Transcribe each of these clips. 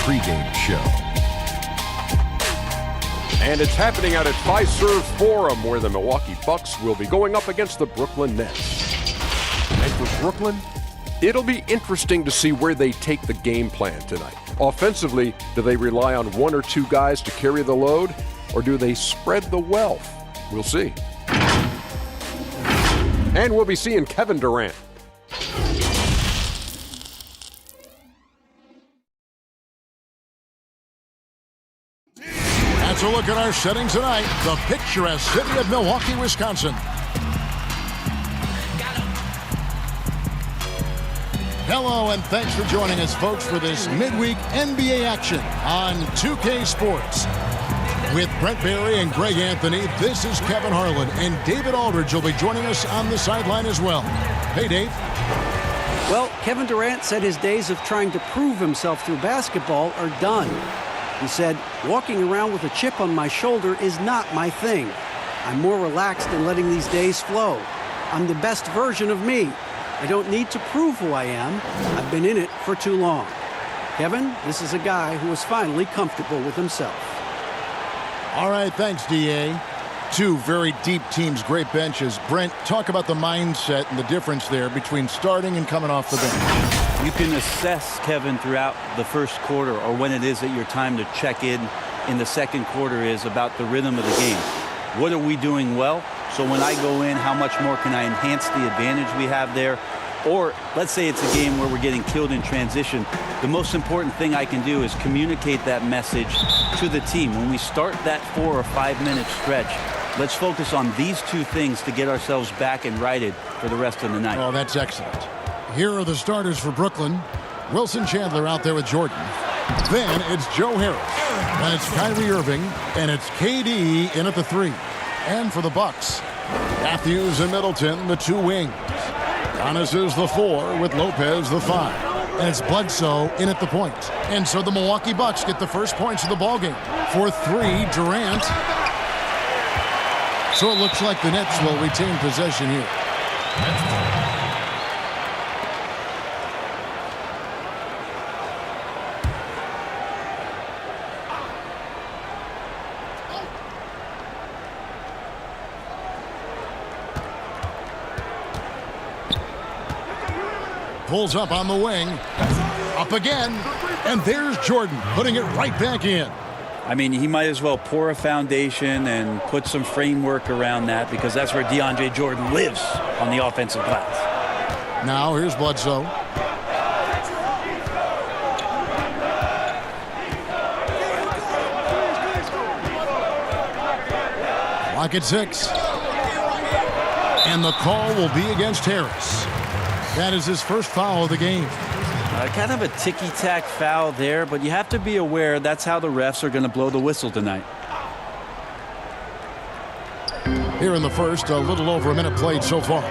pregame show. And it's happening out at Fiserv Forum, where the Milwaukee Bucks will be going up against the Brooklyn Nets. And for Brooklyn, it'll be interesting to see where they take the game plan tonight. Offensively, do they rely on one or two guys to carry the load, or do they spread the wealth? We'll see. And we'll be seeing Kevin Durant. That's a look at our setting tonight. The picturesque city of Milwaukee, Wisconsin. Hello, and thanks for joining us, folks, for this midweek NBA action on 2K Sports. With Brent Barry and Greg Anthony, this is Kevin Harlan, and David Aldridge will be joining us on the sideline as well. Hey, Dave. Well, Kevin Durant said his days of trying to prove himself through basketball are done. He said, walking around with a chip on my shoulder is not my thing. I'm more relaxed in letting these days flow. I'm the best version of me. I don't need to prove who I am. I've been in it for too long. Kevin, this is a guy who is finally comfortable with himself. All right, thanks, D.A. Two very deep teams, great benches. Brent, talk about the mindset and the difference there between starting and coming off the bench. You can assess, Kevin, throughout the first quarter, or when it is that your time to check in the second quarter is about the rhythm of the game. What are we doing well? So when I go in, how much more can I enhance the advantage we have there? Or let's say it's a game where we're getting killed in transition. The most important thing I can do is communicate that message to the team. When we start that 4 or 5 minute stretch, let's focus on these two things to get ourselves back and righted for the rest of the night. Oh, that's excellent. Here are the starters for Brooklyn. Wilson Chandler out there with Jordan. Then it's Joe Harris. Then it's Kyrie Irving. And it's KD in at the 3. And for the Bucks, Matthews and Middleton, the 2 wings. Giannis is the 4 with Lopez the 5. And it's Bledsoe in at the point. And so the Milwaukee Bucks get the first points of the ballgame. For 3, Durant. So it looks like the Nets will retain possession here. Pulls up on the wing. Up again. And there's Jordan putting it right back in. I mean, he might as well pour a foundation and put some framework around that, because that's where DeAndre Jordan lives on the offensive glass. Now here's Bledsoe. Clock at 6. And the call will be against Harris. That is his first foul of the game. Kind of a ticky-tack foul there, but you have to be aware that's how the refs are going to blow the whistle tonight. Here in the first, a little over a minute played so far.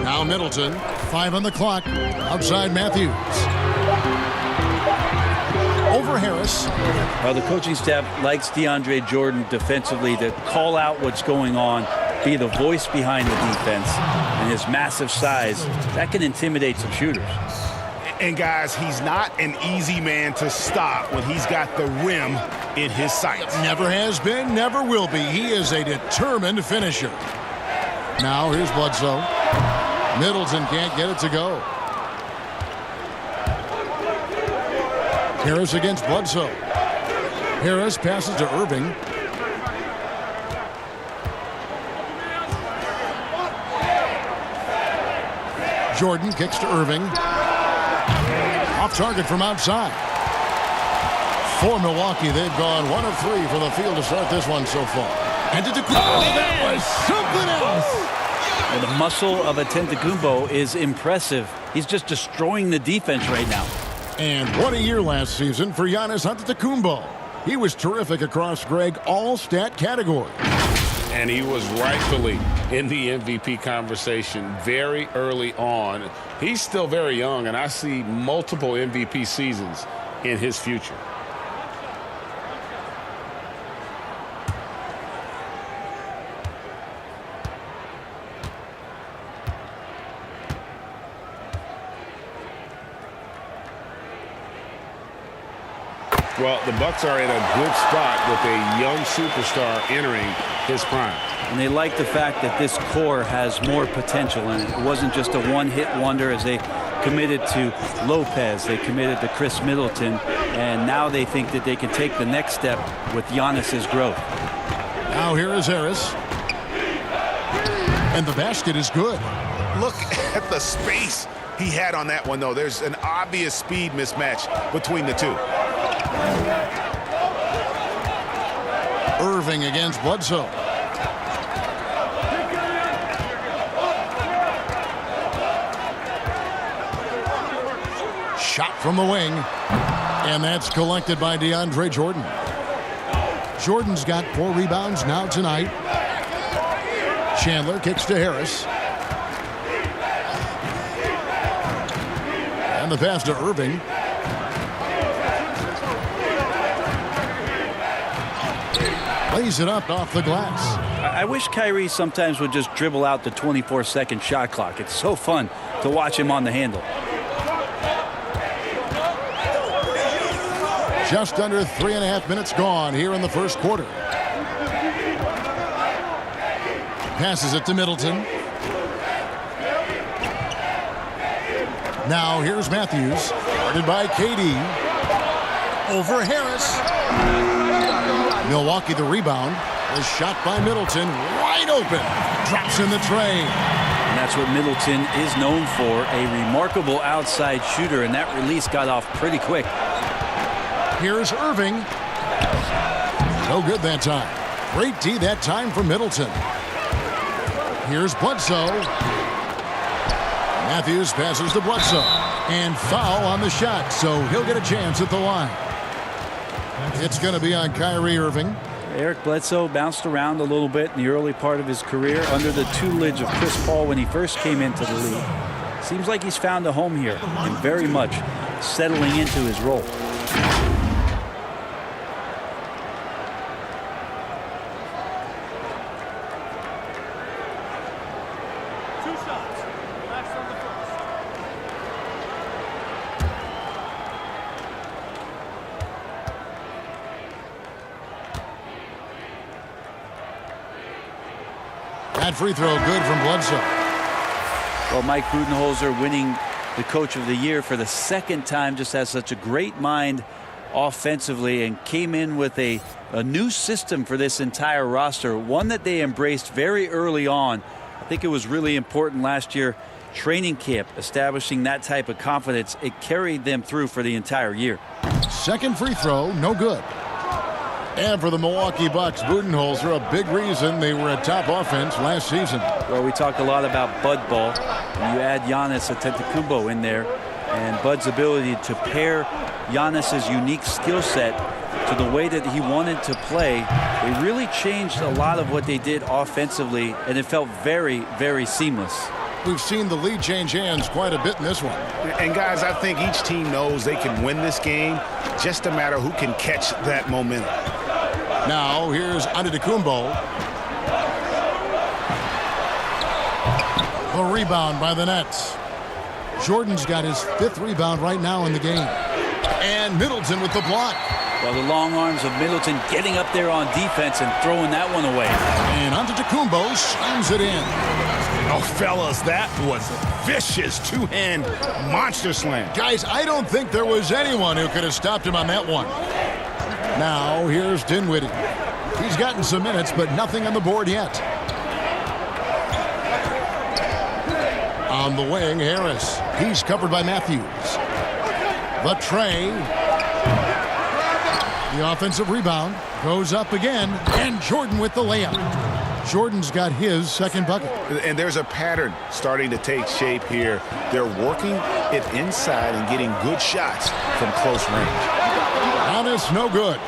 Now Middleton, 5 on the clock, outside Matthews. Over Harris. Well, the coaching staff likes DeAndre Jordan defensively to call out what's going on, be the voice behind the defense, and his massive size, that can intimidate some shooters. And guys, he's not an easy man to stop when he's got the rim in his sights. Never has been, never will be. He is a determined finisher. Now here's Bledsoe. Middleton can't get it to go. Harris against Bledsoe. Harris passes to Irving. Jordan kicks to Irving. Off target from outside. For Milwaukee, they've gone 1 of 3 from the field to start this one so far. And that was something else. Well, the muscle of Antetokounmpo is impressive. He's just destroying the defense right now. And what a year last season for Giannis Antetokounmpo. He was terrific across, Greg, all stat categories. And he was rightfully in the MVP conversation very early on. He's still very young, and I see multiple MVP seasons in his future. Well, the Bucks are in a good spot with a young superstar entering his prime. And they like the fact that this core has more potential, and it wasn't just a one-hit wonder as they committed to Lopez, they committed to Chris Middleton, and now they think that they can take the next step with Giannis's growth. Now here is Harris. And the basket is good. Look at the space he had on that one, though. There's an obvious speed mismatch between the two. Irving against Bledsoe. Shot from the wing. And that's collected by DeAndre Jordan. Jordan's got 4 rebounds now tonight. Chandler kicks to Harris. And the pass to Irving. Lays it up off the glass. I wish Kyrie sometimes would just dribble out the 24-second shot clock. It's so fun to watch him on the handle. Just under 3.5 minutes gone here in the first quarter. Passes it to Middleton. Now here's Matthews. Guarded by KD. Over Harris. Milwaukee the rebound. A shot by Middleton. Wide open. Drops in the tray. And that's what Middleton is known for. A remarkable outside shooter, and that release got off pretty quick. Here's Irving. No good that time. Great D that time for Middleton. Here's Bledsoe. Matthews passes to Bledsoe. And foul on the shot, so he'll get a chance at the line. It's going to be on Kyrie Irving. Eric Bledsoe bounced around a little bit in the early part of his career under the tutelage of Chris Paul when he first came into the league. Seems like he's found a home here and very much settling into his role. That free throw good from Bledsoe. Well, Mike Budenholzer winning the Coach of the Year for the second time, just has such a great mind offensively and came in with a new system for this entire roster, one that they embraced very early on. I think it was really important last year, training camp, establishing that type of confidence. It carried them through for the entire year. Second free throw, no good. And for the Milwaukee Bucks, Budenholzer, a big reason they were a top offense last season. Well, we talked a lot about Bud Ball. You add Giannis Antetokounmpo in there, and Bud's ability to pair Giannis's unique skill set to the way that he wanted to play. They really changed a lot of what they did offensively, and it felt very, very seamless. We've seen the lead change hands quite a bit in this one. And guys, I think each team knows they can win this game. Just a matter who can catch that momentum. Now here's Antetokounmpo. The rebound by the Nets. Jordan's got his 5th rebound right now in the game. And Middleton with the block. Well, the long arms of Middleton getting up there on defense and throwing that one away. And Antetokounmpo slams it in. Oh, fellas, that was a vicious two-hand monster slam. Guys, I don't think there was anyone who could have stopped him on that one. Now, here's Dinwiddie. He's gotten some minutes, but nothing on the board yet. On the wing, Harris. He's covered by Matthews. The tray. The offensive rebound goes up again, and Jordan with the layup. Jordan's got his second bucket. And there's a pattern starting to take shape here. They're working it inside and getting good shots from close range. Giannis, no good.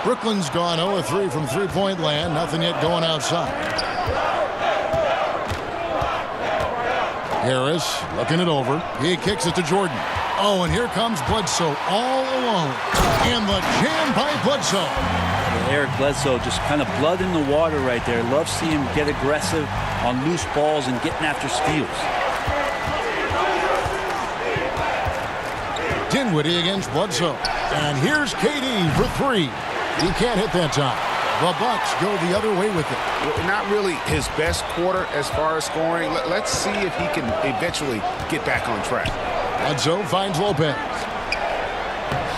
Brooklyn's gone 0-3 from three-point land. Nothing yet going outside. Harris looking it over. He kicks it to Jordan. Oh, and here comes Bledsoe all alone. And the jam by Bledsoe. Eric Bledsoe just kind of blood in the water right there. Love seeing him get aggressive on loose balls and getting after steals. Dinwiddie against Bledsoe. And here's KD for three. He can't hit that time. The Bucks go the other way with it. Well, not really his best quarter as far as scoring. Let's see if he can eventually get back on track. Bledsoe finds Lopez.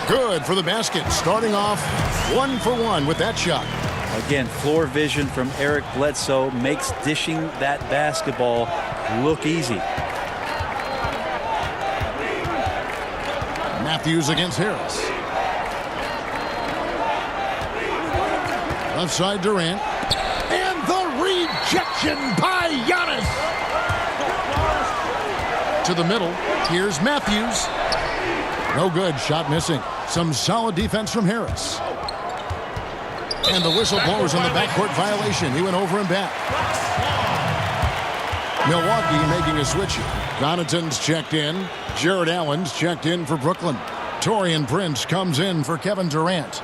Good for the basket. Starting off 1 for 1 with that shot. Again, floor vision from Eric Bledsoe makes dishing that basketball look easy. Matthews against Harris. Left side Durant. And the rejection by Giannis. To the middle. Here's Matthews. No good. Shot missing. Some solid defense from Harris. And the whistle blows on the backcourt violation. He went over and back. Milwaukee making a switch. Connaughton's checked in. Jared Allen's checked in for Brooklyn. Taurean Prince comes in for Kevin Durant.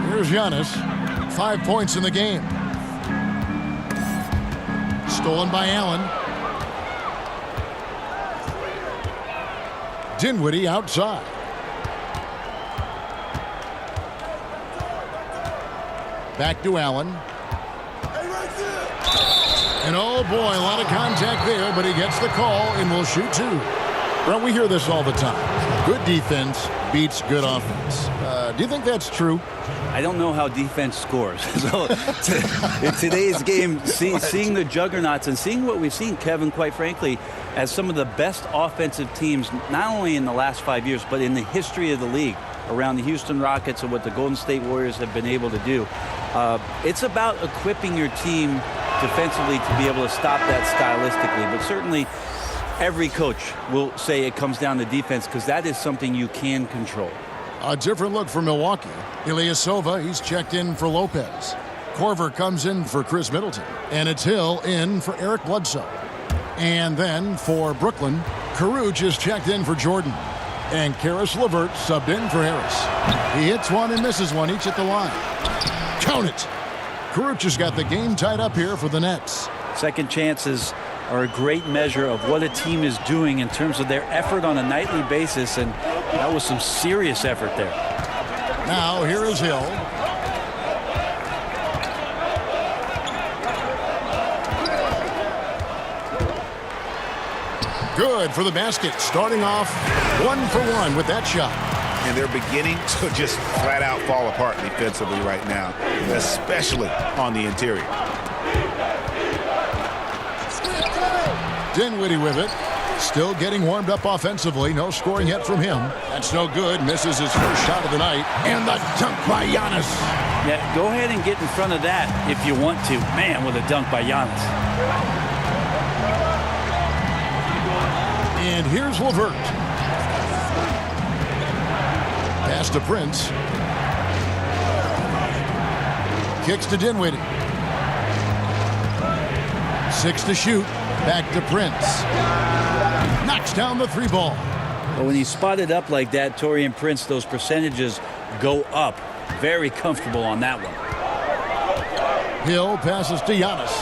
Here's Giannis. 5 points in the game. Stolen by Allen. Dinwiddie outside. Back to Allen. And oh boy, a lot of contact there, but he gets the call and will shoot two. Well, we hear this all the time. Good defense beats good offense. Do you think that's true? I don't know how defense scores. So in today's game, seeing the juggernauts and seeing what we've seen, Kevin, quite frankly, as some of the best offensive teams, not only in the last 5 years, but in the history of the league, around the Houston Rockets and what the Golden State Warriors have been able to do. It's about equipping your team defensively to be able to stop that stylistically. But certainly every coach will say it comes down to defense because that is something you can control. A different look for Milwaukee. Ilyasova, he's checked in for Lopez. Korver comes in for Chris Middleton. And it's Hill in for Eric Bledsoe. And then for Brooklyn, Caruth is checked in for Jordan. And Karis LeVert subbed in for Harris. He hits one and misses one, each at the line. Count it. Caruth has got the game tied up here for the Nets. Second chances are a great measure of what a team is doing in terms of their effort on a nightly basis, and that was some serious effort there. Now here is Hill. Good for the basket. Starting off 1 for 1 with that shot. And they're beginning to just flat out fall apart defensively right now, especially on the interior. Dinwiddie with it. Still getting warmed up offensively. No scoring yet from him. That's no good. Misses his first shot of the night. And the dunk by Giannis. Yeah, go ahead and get in front of that if you want to. Man, with a dunk by Giannis. And here's LeVert. Pass to Prince. Kicks to Dinwiddie. 6 to shoot. Back to Prince. Knocks down the three ball. But when he's spotted up like that, Taurean Prince, those percentages go up. Very comfortable on that one. Hill passes to Giannis.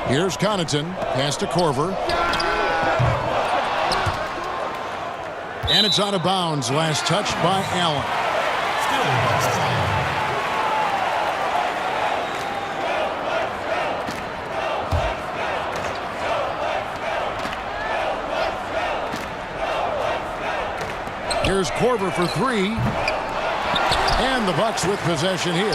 Here's Connaughton. Pass to Korver. And it's out of bounds. Last touch by Allen. Here's Korver for three. And the Bucks with possession here.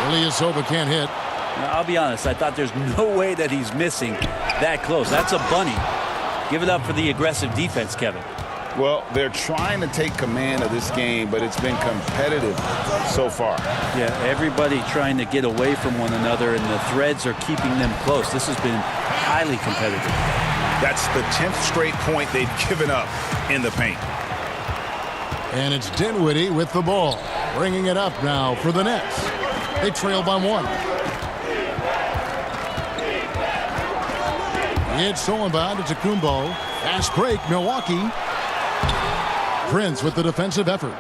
Ilyasova can't hit. Now, I'll be honest, I thought there's no way that he's missing that close. That's a bunny. Give it up for the aggressive defense, Kevin. Well, they're trying to take command of this game, but it's been competitive so far. Yeah, everybody trying to get away from one another, and the threads are keeping them close. This has been highly competitive. That's the 10th straight point they've given up in the paint. And it's Dinwiddie with the ball. Bringing it up now for the Nets. They trail by 1. It's Solomon to Kumbo. Fast break, Milwaukee. Prince with the defensive effort.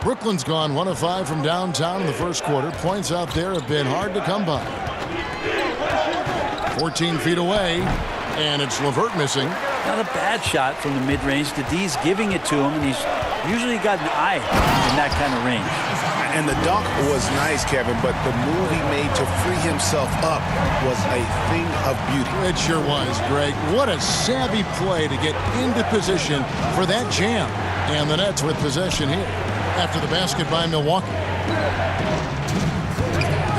Brooklyn's gone 1 of 5 from downtown in the first quarter. Points out there have been hard to come by. 14 feet away, and it's LeVert missing. Not a bad shot from the mid-range. The D's giving it to him, and he's usually got an eye in that kind of range. And the dunk was nice, Kevin, but the move he made to free himself up was a thing of beauty. It sure was, Greg. What a savvy play to get into position for that jam. And the Nets with possession here after the basket by Milwaukee.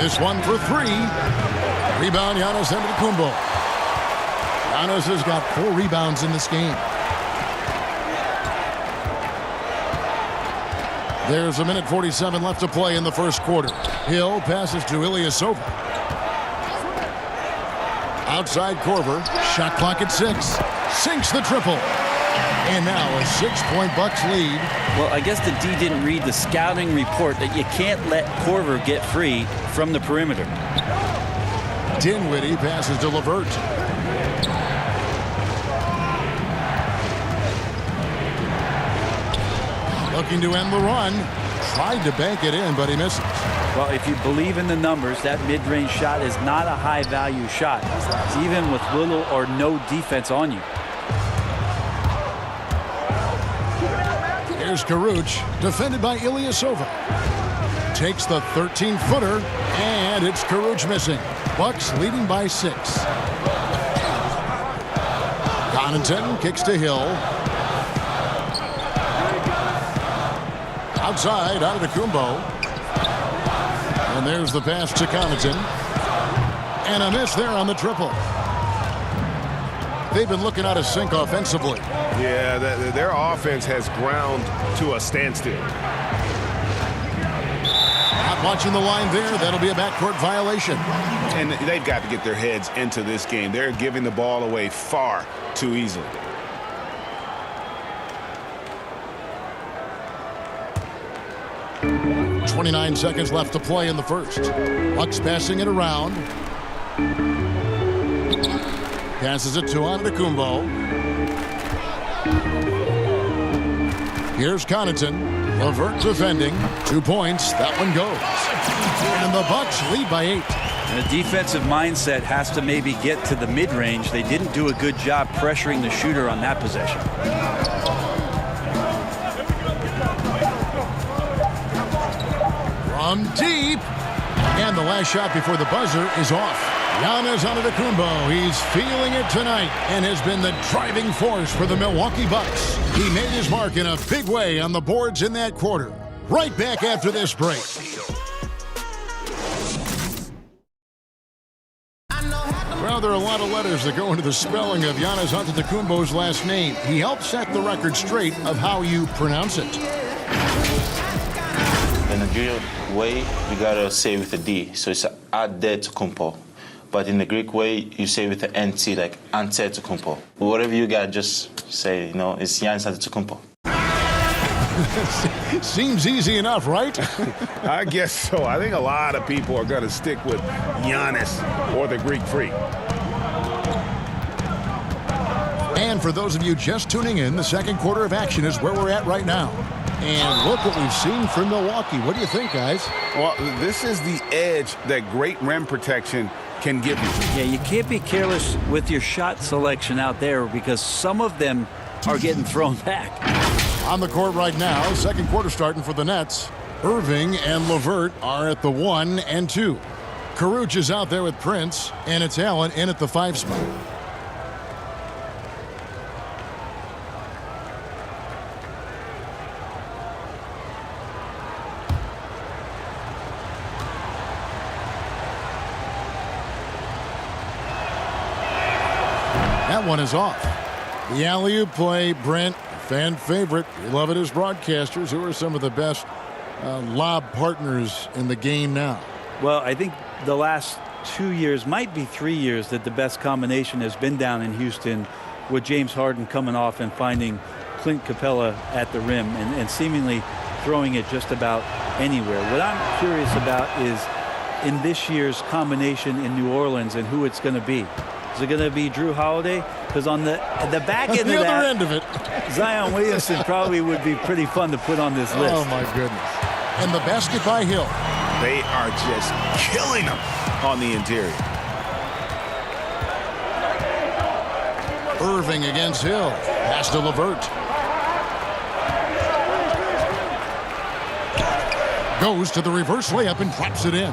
This one for three. Rebound, Giannis Antetokounmpo. Giannis has got 4 rebounds in this game. There's a minute 47 left to play in the first quarter. Hill passes to Ilyasova. Outside Korver. Shot clock at 6. Sinks the triple. And now a 6-point Bucks lead. Well, I guess the D didn't read the scouting report that you can't let Korver get free from the perimeter. Dinwiddie passes to LeVert. Looking to end the run. Tried to bank it in, but he misses. Well, if you believe in the numbers, that mid-range shot is not a high-value shot. It's even with little or no defense on you. Here's Kuruc, defended by Ilyasova. Takes the 13-footer, and it's Kuruc missing. Bucks leading by 6. Connaughton kicks to Hill. Outside, Antetokounmpo. And there's the pass to Connaughton. And a miss there on the triple. They've been looking out of sync offensively. Yeah, their offense has ground to a standstill. Not watching the line there. That'll be a backcourt violation. And they've got to get their heads into this game. They're giving the ball away far too easily. .29 seconds left to play in the first. Bucks passing it around. Passes it to Antetokounmpo. Here's Connaughton. LeVert defending. 2 points. That one goes. And the Bucks lead by 8. And the defensive mindset has to maybe get to the mid-range. They didn't do a good job pressuring the shooter on that possession. From deep. And the last shot before the buzzer is off. Giannis Antetokounmpo, he's feeling it tonight and has been the driving force for the Milwaukee Bucks. He made his mark in a big way on the boards in that quarter. Right back after this break. Well, there are a lot of letters that go into the spelling of Giannis Antetokounmpo's last name. He helped set the record straight of how you pronounce it. In the Nigerian way, you gotta say with a D, so it's Adetokounmpo. But in the Greek way, you say with the NT, like Antetokounmpo. Whatever you got, just say, you know, it's Giannis Antetokounmpo. Seems easy enough, right? I guess so. I think a lot of people are going to stick with Giannis or the Greek Freak. And for those of you just tuning in, the second quarter of action is where we're at right now. And look what we've seen from Milwaukee. What do you think, guys? Well, this is the edge that great rim protection can give you. Yeah, you can't be careless with your shot selection out there because some of them are getting thrown back. On the court right now, second quarter starting for the Nets. Irving and LeVert are at the 1 and 2. Kuruc is out there with Prince, and it's Allen in at the 5 spot. That one is off. The alley-oop play, Brent, fan favorite. We love it as broadcasters. Who are some of the best lob partners in the game now? Well, I think the last 2 years, might be 3 years, that the best combination has been down in Houston with James Harden coming off and finding Clint Capella at the rim and seemingly throwing it just about anywhere. What I'm curious about is in this year's combination in New Orleans and who it's going to be. Is it going to be Drew Holiday? Because on the back end the of other that, end of it, Zion Williamson probably would be pretty fun to put on this list. Oh, my goodness. And the basket by Hill. They are just killing them on the interior. Irving against Hill. Pass to LeVert. Goes to the reverse layup and drops it in.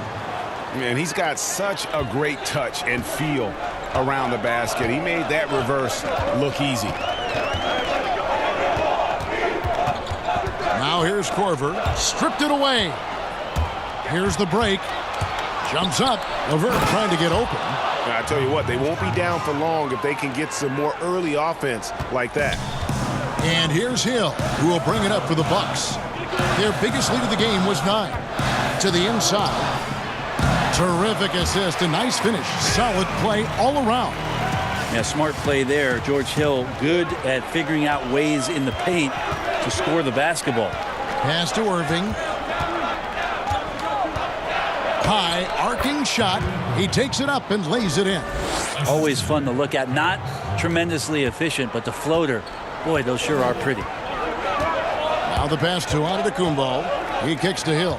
Man, he's got such a great touch and feel around the basket. He made that reverse look easy. Now here's Korver. Stripped it away. Here's the break. Jumps up. LeVert trying to get open. I tell you what, they won't be down for long if they can get some more early offense like that. And here's Hill, who will bring it up for the Bucks. Their biggest lead of the game was 9. To the inside. Terrific assist. A nice finish. Solid play all around. Yeah, smart play there. George Hill good at figuring out ways in the paint to score the basketball. Pass to Irving. High arcing shot. He takes it up and lays it in. Always fun to look at. Not tremendously efficient, but the floater, boy, those sure are pretty. Now the pass to Antetokounmpo. He kicks to Hill.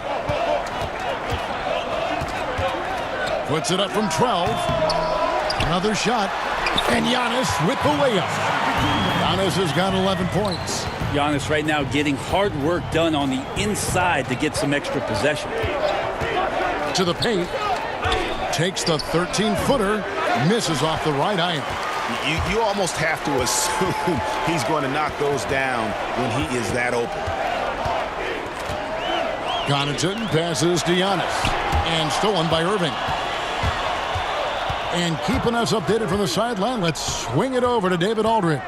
Puts it up from 12. Another shot. And Giannis with the layup. Giannis has got 11 points. Giannis right now getting hard work done on the inside to get some extra possession. To the paint. Takes the 13-footer. Misses off the right iron. You almost have to assume he's going to knock those down when he is that open. Connaughton passes to Giannis. And stolen by Irving. And keeping us updated from the sideline, let's swing it over to David Aldridge.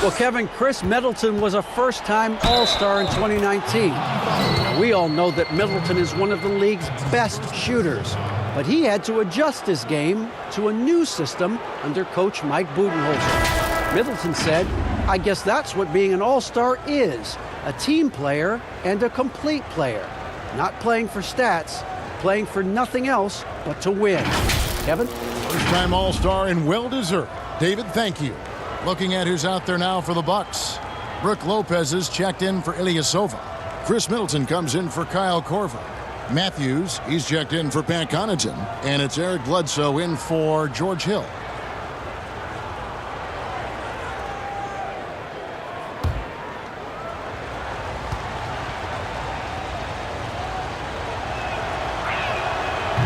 Well, Kevin, Chris Middleton was a first-time All-Star in 2019. We all know that Middleton is one of the league's best shooters, but he had to adjust his game to a new system under coach Mike Budenholzer. Middleton said, "I guess that's what being an All-Star is, a team player and a complete player. Not playing for stats, playing for nothing else but to win." Kevin? First-time All-Star and well-deserved. David, thank you. Looking at who's out there now for the Bucks. Brooke Lopez is checked in for Ilyasova. Chris Middleton comes in for Kyle Korver. Matthews, he's checked in for Pat Connaughton. And it's Eric Bledsoe in for George Hill.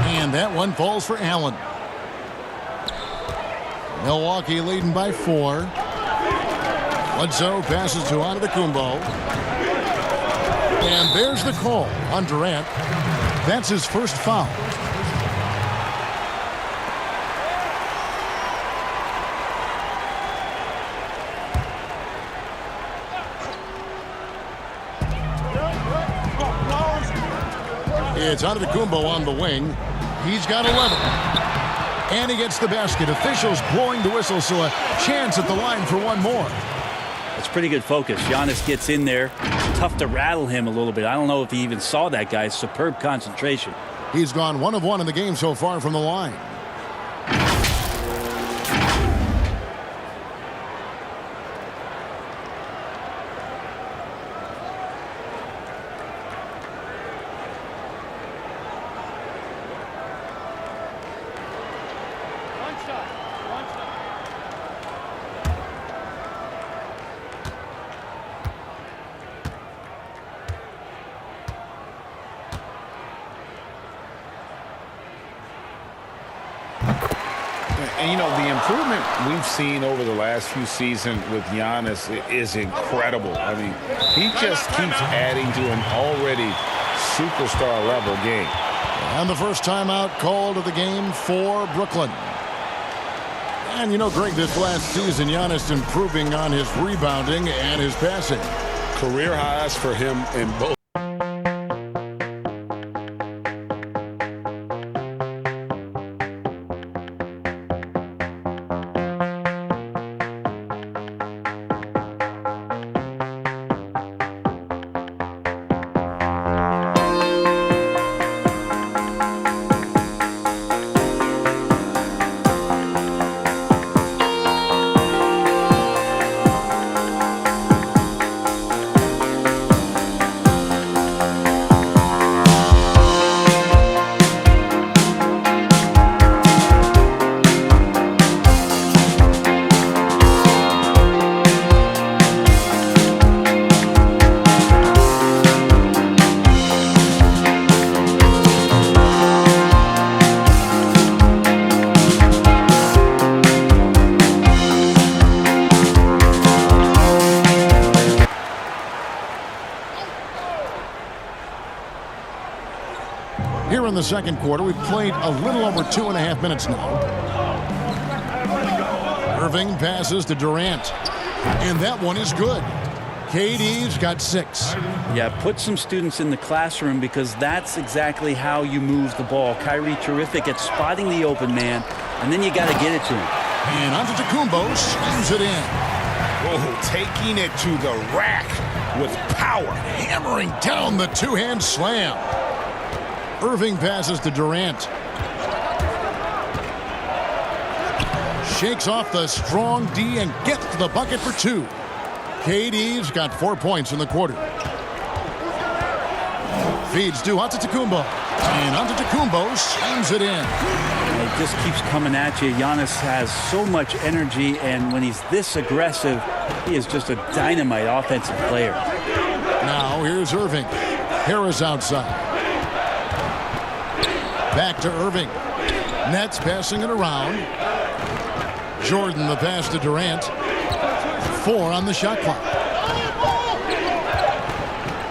And that one falls for Allen. Milwaukee leading by 4. Bledsoe passes to Antetokounmpo. And there's the call on Durant. That's his first foul. It's Antetokounmpo on the wing. He's got 11. And he gets the basket. Officials blowing the whistle, so a chance at the line for one more. That's pretty good focus. Giannis gets in there. Tough to rattle him a little bit. I don't know if he even saw that guy. Superb concentration. He's gone 1 of 1 in the game so far from the line. And, you know, the improvement we've seen over the last few seasons with Giannis is incredible. I mean, he just keeps adding to an already superstar-level game. And the first timeout called of the game for Brooklyn. And, you know, Greg, this last season, Giannis improving on his rebounding and his passing. Career highs for him in both. the second quarter. We've played a little over 2.5 minutes now. Irving passes to Durant. And that one is good. KD's got 6. Yeah, put some students in the classroom because that's exactly how you move the ball. Kyrie terrific at spotting the open man, and then you got to get it to him. And Antetokounmpo slams it in. Oh, taking it to the rack with power. Hammering down the two-hand slam. Irving passes to Durant. Shakes off the strong D and gets to the bucket for 2. KD's got 4 points in the quarter. Feeds to Antetokounmpo. And Antetokounmpo slams it in. It just keeps coming at you. Giannis has so much energy, and when he's this aggressive, he is just a dynamite offensive player. Now here's Irving. Harris outside. Back to Irving. Nets passing it around. Jordan the pass to Durant. 4 on the shot clock.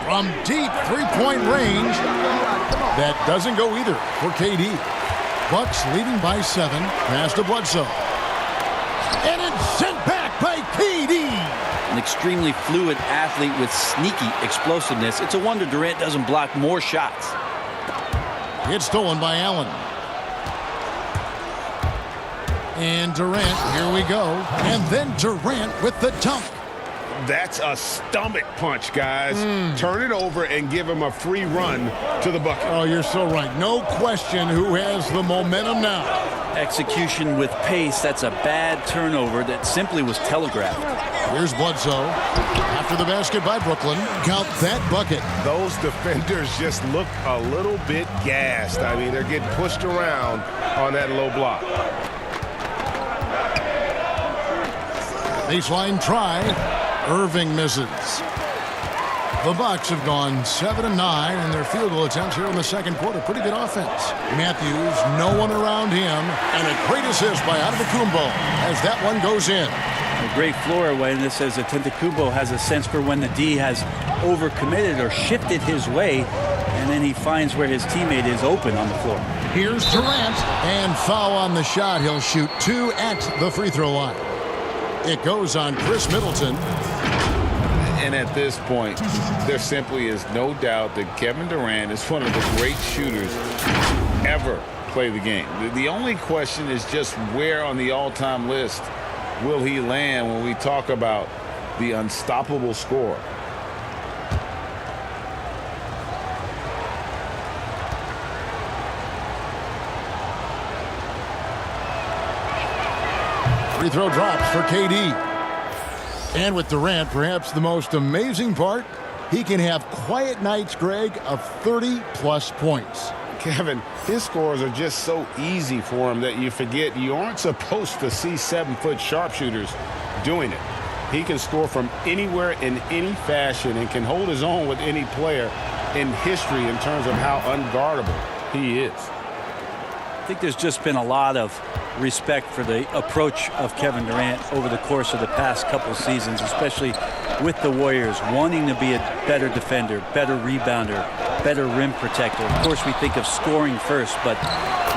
From deep three-point range. That doesn't go either for KD. Bucks leading by 7. Pass to Bledsoe. And it's sent back by KD. An extremely fluid athlete with sneaky explosiveness. It's a wonder Durant doesn't block more shots. It's stolen by Allen. And Durant, here we go. And then Durant with the dunk. That's a stomach punch, guys. Turn it over and give him a free run to the bucket. Oh, you're so right. No question who has the momentum now. Execution with pace. That's a bad turnover that simply was telegraphed. Here's Bledsoe. After the basket by Brooklyn. Count that bucket. Those defenders just look a little bit gassed. I mean, they're getting pushed around on that low block. Baseline try. Irving misses. The Bucks have gone 7-9 in their field goal attempts here in the second quarter. Pretty good offense. Matthews, no one around him, and a great assist by Antetokounmpo as that one goes in. A great floor awareness as Antetokounmpo has a sense for when the D has overcommitted or shifted his way, and then he finds where his teammate is open on the floor. Here's Durant, and foul on the shot. He'll shoot 2 at the free throw line. It goes on Chris Middleton. And at this point, there simply is no doubt that Kevin Durant is one of the great shooters ever play the game. The only question is just where on the all-time list will he land when we talk about the unstoppable scorer. Free throw drops for KD. And with Durant, perhaps the most amazing part, he can have quiet nights, Greg, of 30-plus points. Kevin, his scores are just so easy for him that you forget you aren't supposed to see 7-foot sharpshooters doing it. He can score from anywhere in any fashion and can hold his own with any player in history in terms of how unguardable he is. I think there's just been a lot of respect for the approach of Kevin Durant over the course of the past couple seasons, especially with the Warriors, wanting to be a better defender, better rebounder, better rim protector. Of course, we think of scoring first, but,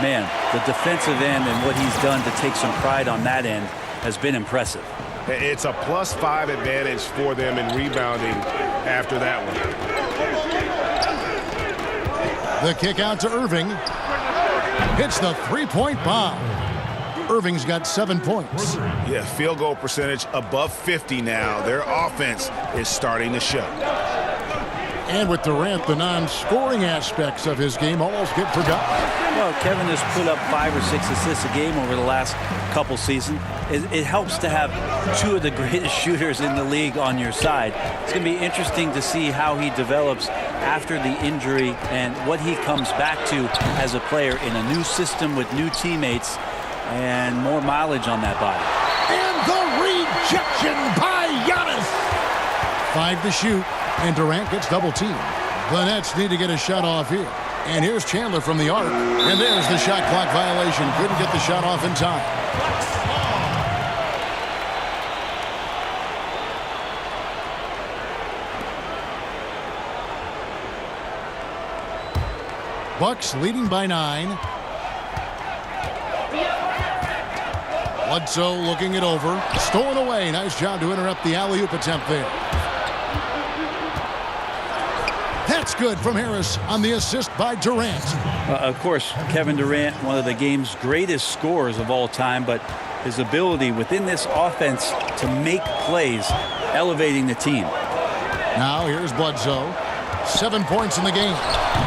man, the defensive end and what he's done to take some pride on that end has been impressive. It's a +5 advantage for them in rebounding after that one. The kick out to Irving. Hits the three-point bomb. Irving's got 7 points. Yeah, field goal percentage above 50 now. Their offense is starting to show. And with Durant, the non-scoring aspects of his game almost get forgotten. Well, Kevin has put up 5 or 6 assists a game over the last couple seasons. It helps to have 2 of the greatest shooters in the league on your side. It's going to be interesting to see how he develops after the injury and what he comes back to as a player in a new system with new teammates and more mileage on that body. And the rejection by Giannis. 5 to shoot, and Durant gets double-teamed. The Nets need to get a shot off here. And here's Chandler from the arc. And there's the shot clock violation. Couldn't get the shot off in time. Bucks leading by 9. Bledsoe looking it over. Stolen away. Nice job to interrupt the alley-oop attempt there. That's good from Harris on the assist by Durant. Of course, Kevin Durant, one of the game's greatest scorers of all time, but his ability within this offense to make plays, elevating the team. Now here's Bledsoe. 7 points in the game.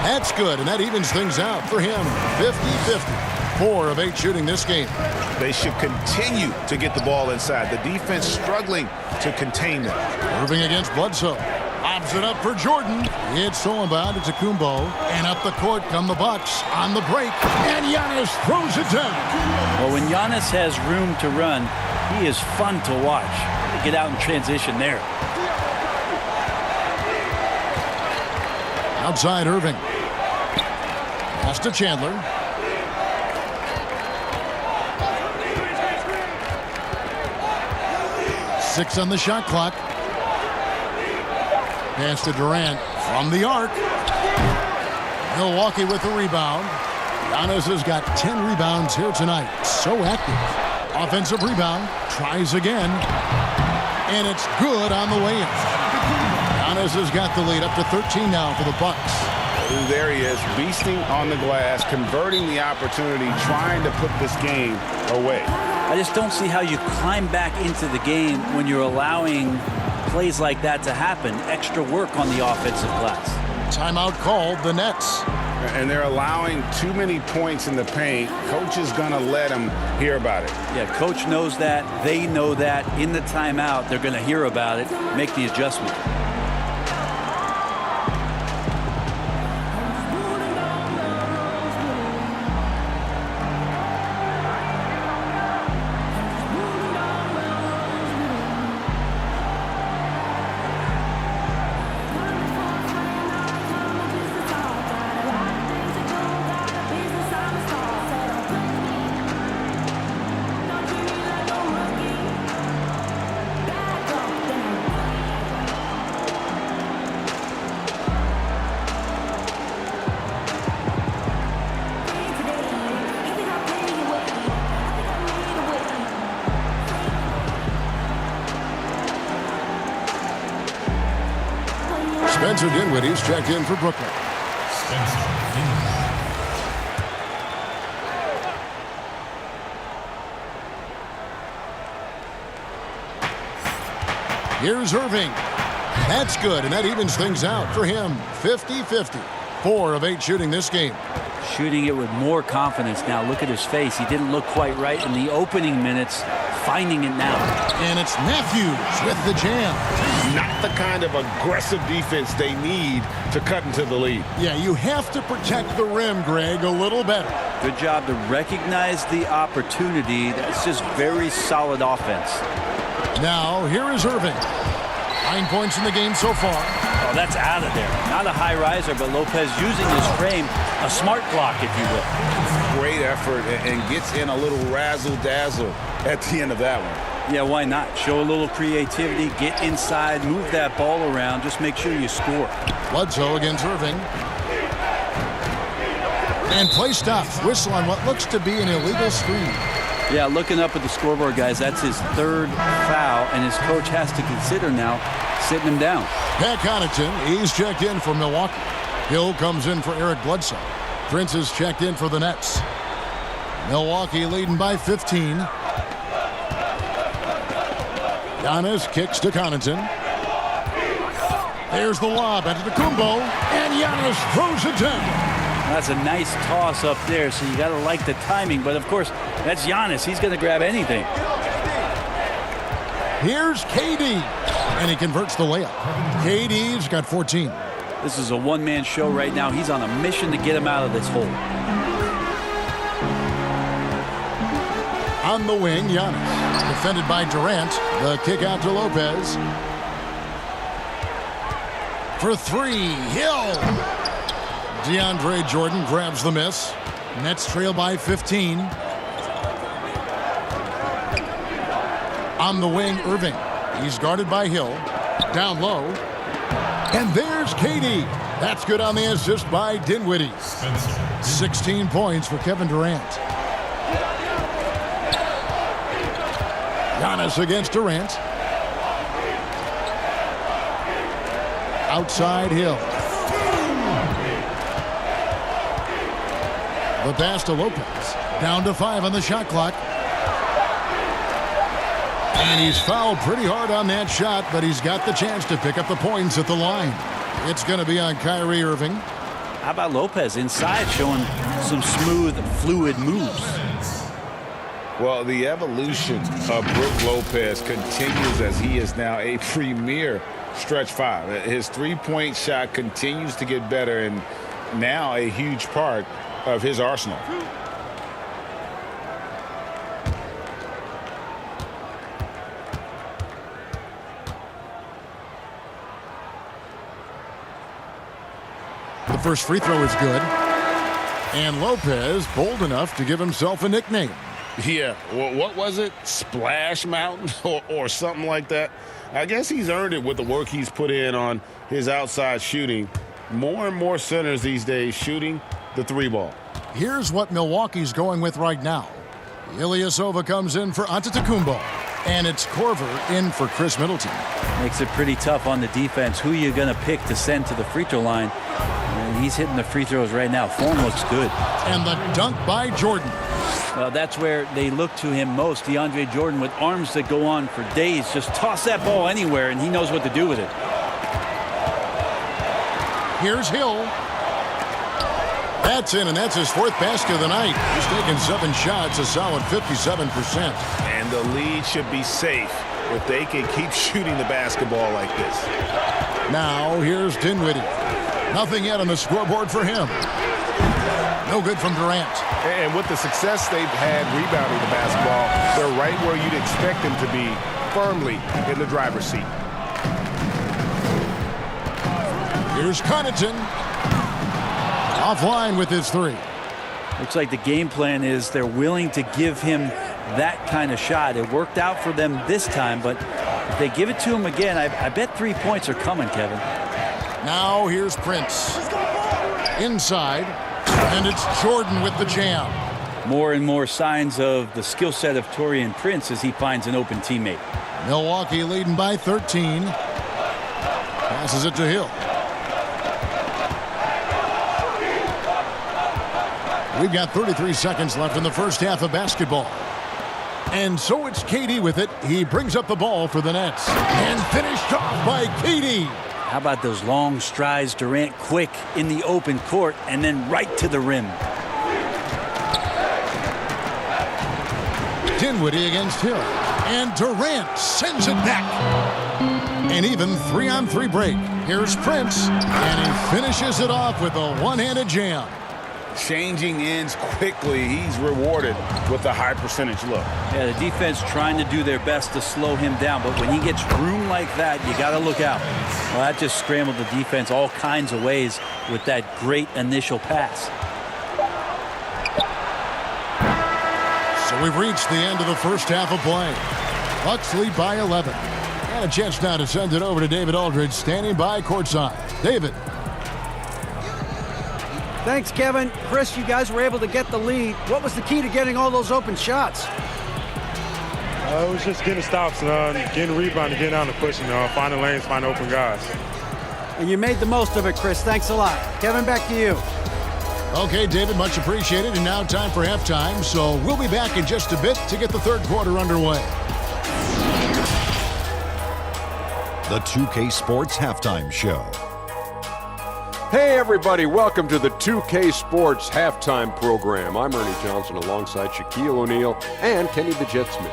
That's good, and that evens things out for him. 50-50. 4 of 8 shooting this game. They should continue to get the ball inside. The defense struggling to contain them. Irving against Bledsoe. Lobs it up for Jordan. It's stolen by Antetokounmpo. And up the court come the Bucks on the break. And Giannis throws it down. Well, when Giannis has room to run, he is fun to watch. Get out in transition there. Outside Irving. Pass to Chandler. Six on the shot clock. Pass to Durant from the arc. Milwaukee with the rebound. Giannis has got 10 rebounds here tonight. So active. Offensive rebound. Tries again. And it's good on the way in. Giannis has got the lead up to 13 now for the Bucks. There he is, beasting on the glass, converting the opportunity, trying to put this game away. I just don't see how you climb back into the game when you're allowing plays like that to happen. Extra work on the offensive glass. Timeout called, the Nets. And they're allowing too many points in the paint. Coach is going to let them hear about it. Yeah, coach knows that. They know that. In the timeout, they're going to hear about it, make the adjustment. Spencer Dinwiddie's checked in for Brooklyn. Here's Irving. That's good, and that evens things out for him. 50-50. 4 of 8 shooting this game. Shooting it with more confidence now. Look at his face. He didn't look quite right in the opening minutes. Finding it now. And it's Matthews with the jam. Not the kind of aggressive defense they need to cut into the lead. Yeah, you have to protect the rim, Greg, a little better. Good job to recognize the opportunity. That's just very solid offense. Now, here is Irving. 9 points in the game so far. Oh, that's out of there. Not a high riser, but Lopez using his frame, a smart block, if you will. Great effort and gets in a little razzle-dazzle at the end of that one. Yeah, why not? Show a little creativity, get inside, move that ball around, just make sure you score. Bledsoe against Irving. And play stops. Whistle on what looks to be an illegal screen. Yeah, looking up at the scoreboard, guys, that's his 3rd foul, and his coach has to consider now sitting him down. Pat Connaughton, he's checked in for Milwaukee. Hill comes in for Eric Bledsoe. Prince is checked in for the Nets. Milwaukee leading by 15. Giannis kicks to Connaughton. There's the lob into the Kumbo, and Giannis throws it down. That's a nice toss up there, so you got to like the timing. But, of course, that's Giannis. He's going to grab anything. Here's KD, and he converts the layup. KD's got 14. This is a one-man show right now. He's on a mission to get him out of this hole. On the wing, Giannis. Defended by Durant. The kick out to Lopez. For 3, Hill. DeAndre Jordan grabs the miss. Nets trail by 15. On the wing, Irving. He's guarded by Hill. Down low. And there's KD. That's good on the assist by Dinwiddie. 16 points for Kevin Durant. Giannis against Durant. Outside Hill. The pass to Lopez. Down to 5 on the shot clock. And he's fouled pretty hard on that shot, but he's got the chance to pick up the points at the line. It's going to be on Kyrie Irving. How about Lopez inside showing some smooth, fluid moves? Well, the evolution of Brook Lopez continues as he is now a premier stretch five. His three-point shot continues to get better and now a huge part of his arsenal. The first free throw is good. And Lopez bold enough to give himself a nickname. Yeah, well, what was it? Splash Mountain or something like that? I guess he's earned it with the work he's put in on his outside shooting. More and more centers these days shooting the three ball. Here's what Milwaukee's going with right now. Ilyasova comes in for Antetokounmpo. And it's Korver in for Chris Middleton. Makes it pretty tough on the defense. Who you're going to pick to send to the free throw line. And he's hitting the free throws right now. Form looks good. And the dunk by Jordan. That's where they look to him most. DeAndre Jordan with arms that go on for days. Just toss that ball anywhere, and he knows what to do with it. Here's Hill. That's in, and that's his fourth basket of the night. He's taken 7 shots, a solid 57%. And the lead should be safe if they can keep shooting the basketball like this. Now, here's Dinwiddie. Nothing yet on the scoreboard for him. No good from Durant. And with the success they've had rebounding the basketball, they're right where you'd expect them to be, firmly in the driver's seat. Here's Connaughton. Offline with his 3. Looks like the game plan is they're willing to give him that kind of shot. It worked out for them this time, but if they give it to him again, I bet 3 points are coming, Kevin. Now here's Prince. Inside. And it's Jordan with the jam. More and more signs of the skill set of Taurean Prince as he finds an open teammate. Milwaukee leading by 13. Passes it to Hill. We've got 33 seconds left in the first half of basketball. And so it's KD with it. He brings up the ball for the Nets. And finished off by KD. How about those long strides, Durant quick in the open court and then right to the rim. Dinwiddie against Hill. And Durant sends it back. An even 3-on-3 break. Here's Prince. And he finishes it off with a one-handed jam. Changing ends quickly. He's rewarded with a high percentage look. Yeah, the defense trying to do their best to slow him down, but when he gets room like that, you got to look out. Well, that just scrambled the defense all kinds of ways with that great initial pass. So we've reached the end of the first half of play. Bucks lead by 11. And a chance now to send it over to David Aldridge, standing by courtside. David. Thanks, Kevin. Chris, you guys were able to get the lead. What was the key to getting all those open shots? It was just getting stops, getting rebounding, getting out and pushing, finding lanes, finding open guys. And you made the most of it, Chris. Thanks a lot. Kevin, back to you. Okay, David, much appreciated. And now time for halftime. So we'll be back in just a bit to get the third quarter underway. The 2K Sports Halftime Show. Hey everybody, welcome to the 2K Sports Halftime Program. I'm Ernie Johnson alongside Shaquille O'Neal and Kenny the Jet Smith.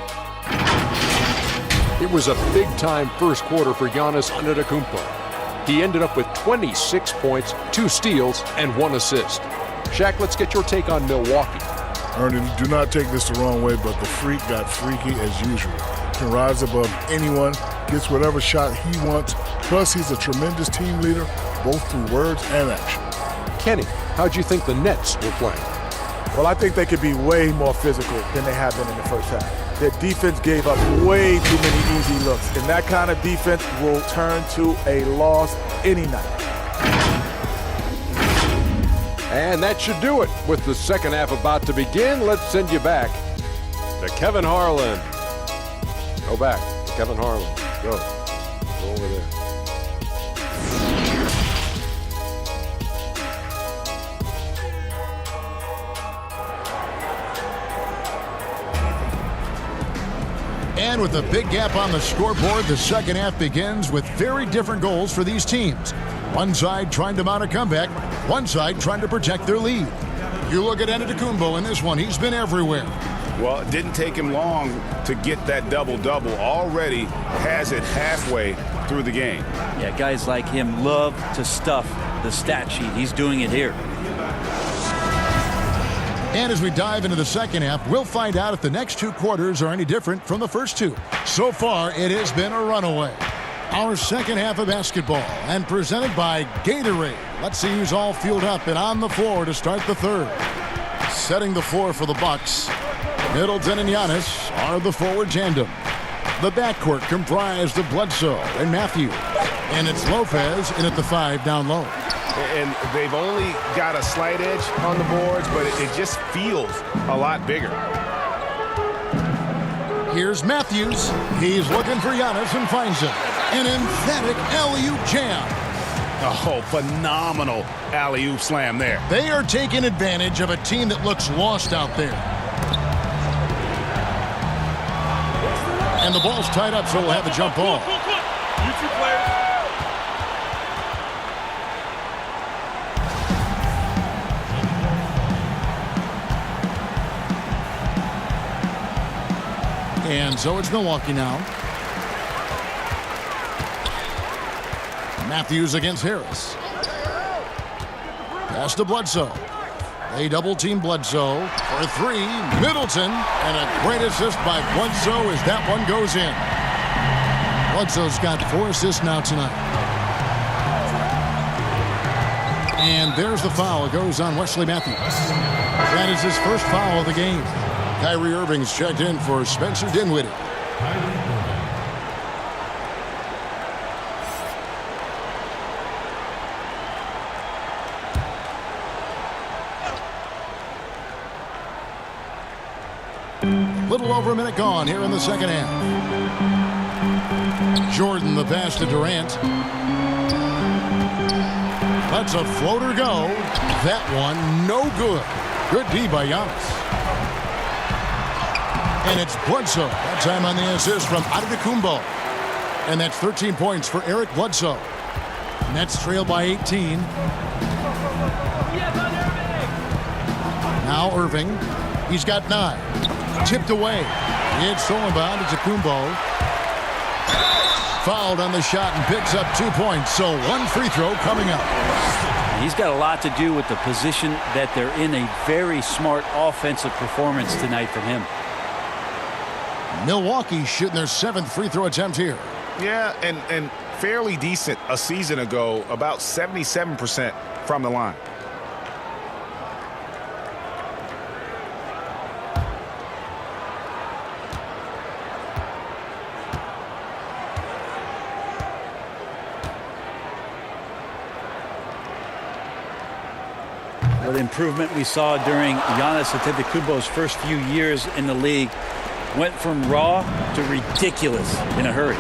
It was a big-time first quarter for Giannis Antetokounmpo. He ended up with 26 points, 2 steals, and 1 assist. Shaq, let's get your take on Milwaukee. Ernie, do not take this the wrong way, but the freak got freaky as usual. Can rise above anyone, gets whatever shot he wants. Plus, he's a tremendous team leader, both through words and action. Kenny, how'd you think the Nets were playing? Well, I think they could be way more physical than they have been in the first half. Their defense gave up way too many easy looks, and that kind of defense will turn to a loss any night. And that should do it. With the second half about to begin, let's send you back to Kevin Harlan. Go back to Kevin Harlan. Go over there. And with a big gap on the scoreboard, the second half begins with very different goals for these teams. One side trying to mount a comeback, one side trying to protect their lead. You look at Antetokounmpo in this one, he's been everywhere. Well, it didn't take him long to get that double-double. Already has it halfway through the game. Yeah, guys like him love to stuff the stat sheet. He's doing it here. And as we dive into the second half, we'll find out if the next two quarters are any different from the first two. So far, it has been a runaway. Our second half of basketball, and presented by Gatorade. Let's see who's all fueled up and on the floor to start the third. Setting the floor for the Bucks, Middleton and Giannis are the forward tandem. The backcourt comprised of Bledsoe and Matthews. And it's Lopez in at the 5 down low. And they've only got a slight edge on the boards, but it just feels a lot bigger. Here's Matthews. He's looking for Giannis and finds him. An emphatic alley-oop jam. Oh, phenomenal alley-oop slam there. They are taking advantage of a team that looks lost out there. And the ball's tied up, so we'll have a jump ball. You two players. And so it's Milwaukee now. Matthews against Harris. Pass to Bledsoe. They double-team Bledsoe for 3. Middleton, and a great assist by Bledsoe as that one goes in. Bledsoe's got 4 assists now tonight. And there's the foul. It goes on Wesley Matthews. That is his first foul of the game. Kyrie Irving's checked in for Spencer Dinwiddie. Little over a minute gone here in the second half. Jordan the pass to Durant. Lets a floater go. That one no good. Good D by Giannis. And it's Bledsoe. That time on the assist from Antetokounmpo. And that's 13 points for Eric Bledsoe. Nets trail by 18. Now Irving. He's got 9. Tipped away. It's stolen by Antetokounmpo. Fouled on the shot and picks up 2 points. So 1 free throw coming up. He's got a lot to do with the position that they're in. A very smart offensive performance tonight from him. Milwaukee shooting their 7th free throw attempt here. Yeah, and fairly decent a season ago, about 77% from the line. What improvement we saw during Giannis Antetokounmpo's first few years in the league. Went from raw to ridiculous in a hurry.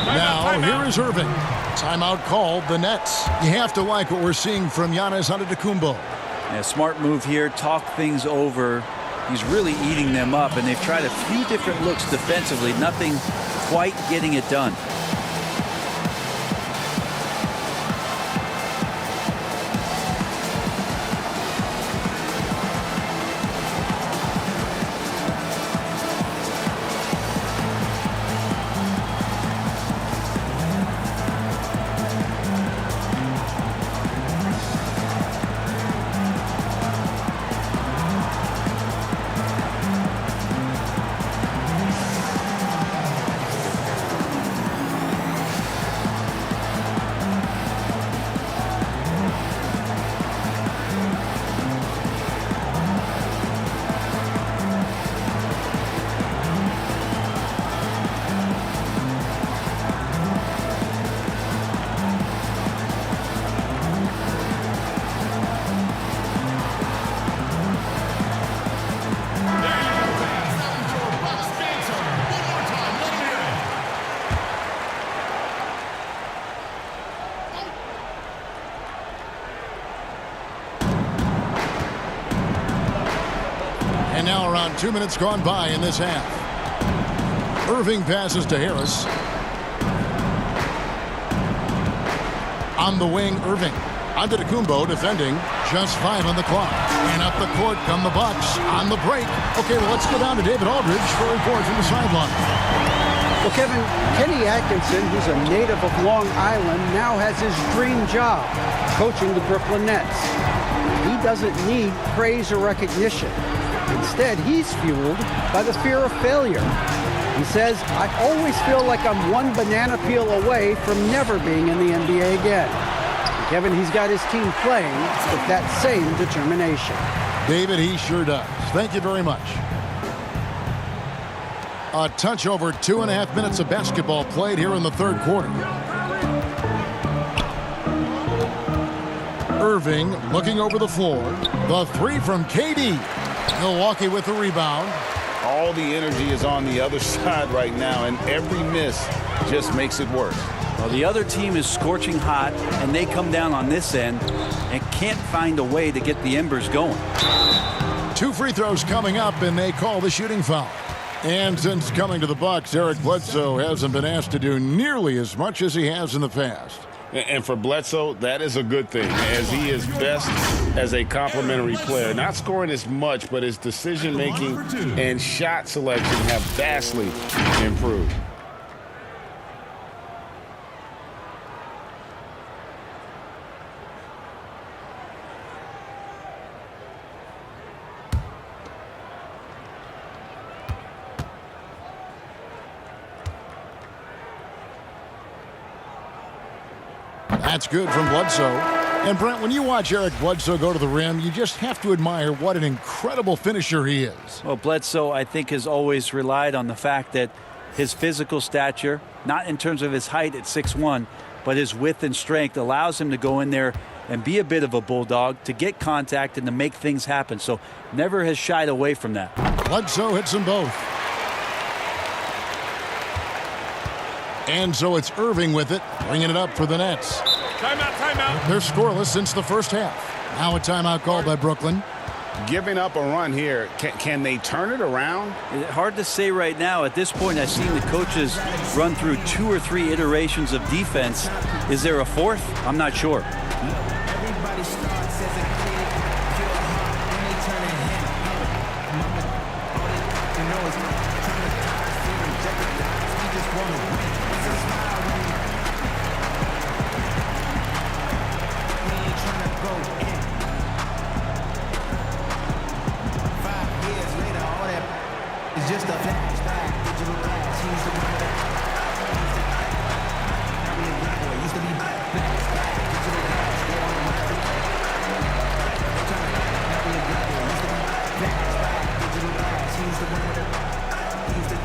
Now, here is Irving. Timeout called, the Nets. You have to like what we're seeing from Giannis Antetokounmpo. Yeah, smart move here. Talk things over. He's really eating them up, and they've tried a few different looks defensively. Nothing quite getting it done. 2 minutes gone by in this half. Irving passes to Harris. On the wing, Irving. Antetokounmpo defending. Just 5 on the clock. And up the court come the Bucks on the break. Okay, well, let's go down to David Aldridge for a report from the sideline. Well, Kevin, Kenny Atkinson, who's a native of Long Island, now has his dream job, coaching the Brooklyn Nets. He doesn't need praise or recognition. Instead, he's fueled by the fear of failure. He says, I always feel like I'm one banana peel away from never being in the NBA again. And Kevin, he's got his team playing with that same determination. David, he sure does. Thank you very much. A touch over 2.5 minutes of basketball played here in the third quarter. Irving looking over the floor. The three from KD. Milwaukee with the rebound. All the energy is on the other side right now, and every miss just makes it worse. Well, the other team is scorching hot, and they come down on this end and can't find a way to get the embers going. 2 free throws coming up, and they call the shooting foul. And since coming to the Bucks, Eric Bledsoe hasn't been asked to do nearly as much as he has in the past. And for Bledsoe, that is a good thing, as he is best as a complementary player. Not scoring as much, but his decision-making and shot selection have vastly improved. That's good from Bledsoe. And Brent, when you watch Eric Bledsoe go to the rim, you just have to admire what an incredible finisher he is. Well, Bledsoe, I think, has always relied on the fact that his physical stature, not in terms of his height at 6'1", but his width and strength allows him to go in there and be a bit of a bulldog, to get contact and to make things happen. So never has shied away from that. Bledsoe hits them both. And so it's Irving with it, bringing it up for the Nets. Timeout. They're scoreless since the first half. Now a timeout called by Brooklyn. Giving up a run here, can they turn it around? Hard to say right now. At this point, I've seen the coaches run through 2 or 3 iterations of defense. Is there a fourth? I'm not sure. Everybody starts as a kid, pure heart, and they turn it him. Mama, all they got to know is trying to die, feeling jeopardized. We just want to win. It's a smile when we ain't trying to go in. 5 years later, all that is just a flashback. Digital glass, he's the one that now we a black boy, used to be black. Digital glass, they on the way. Now we a black boy, used to be flashback. Digital glass, he's the one with the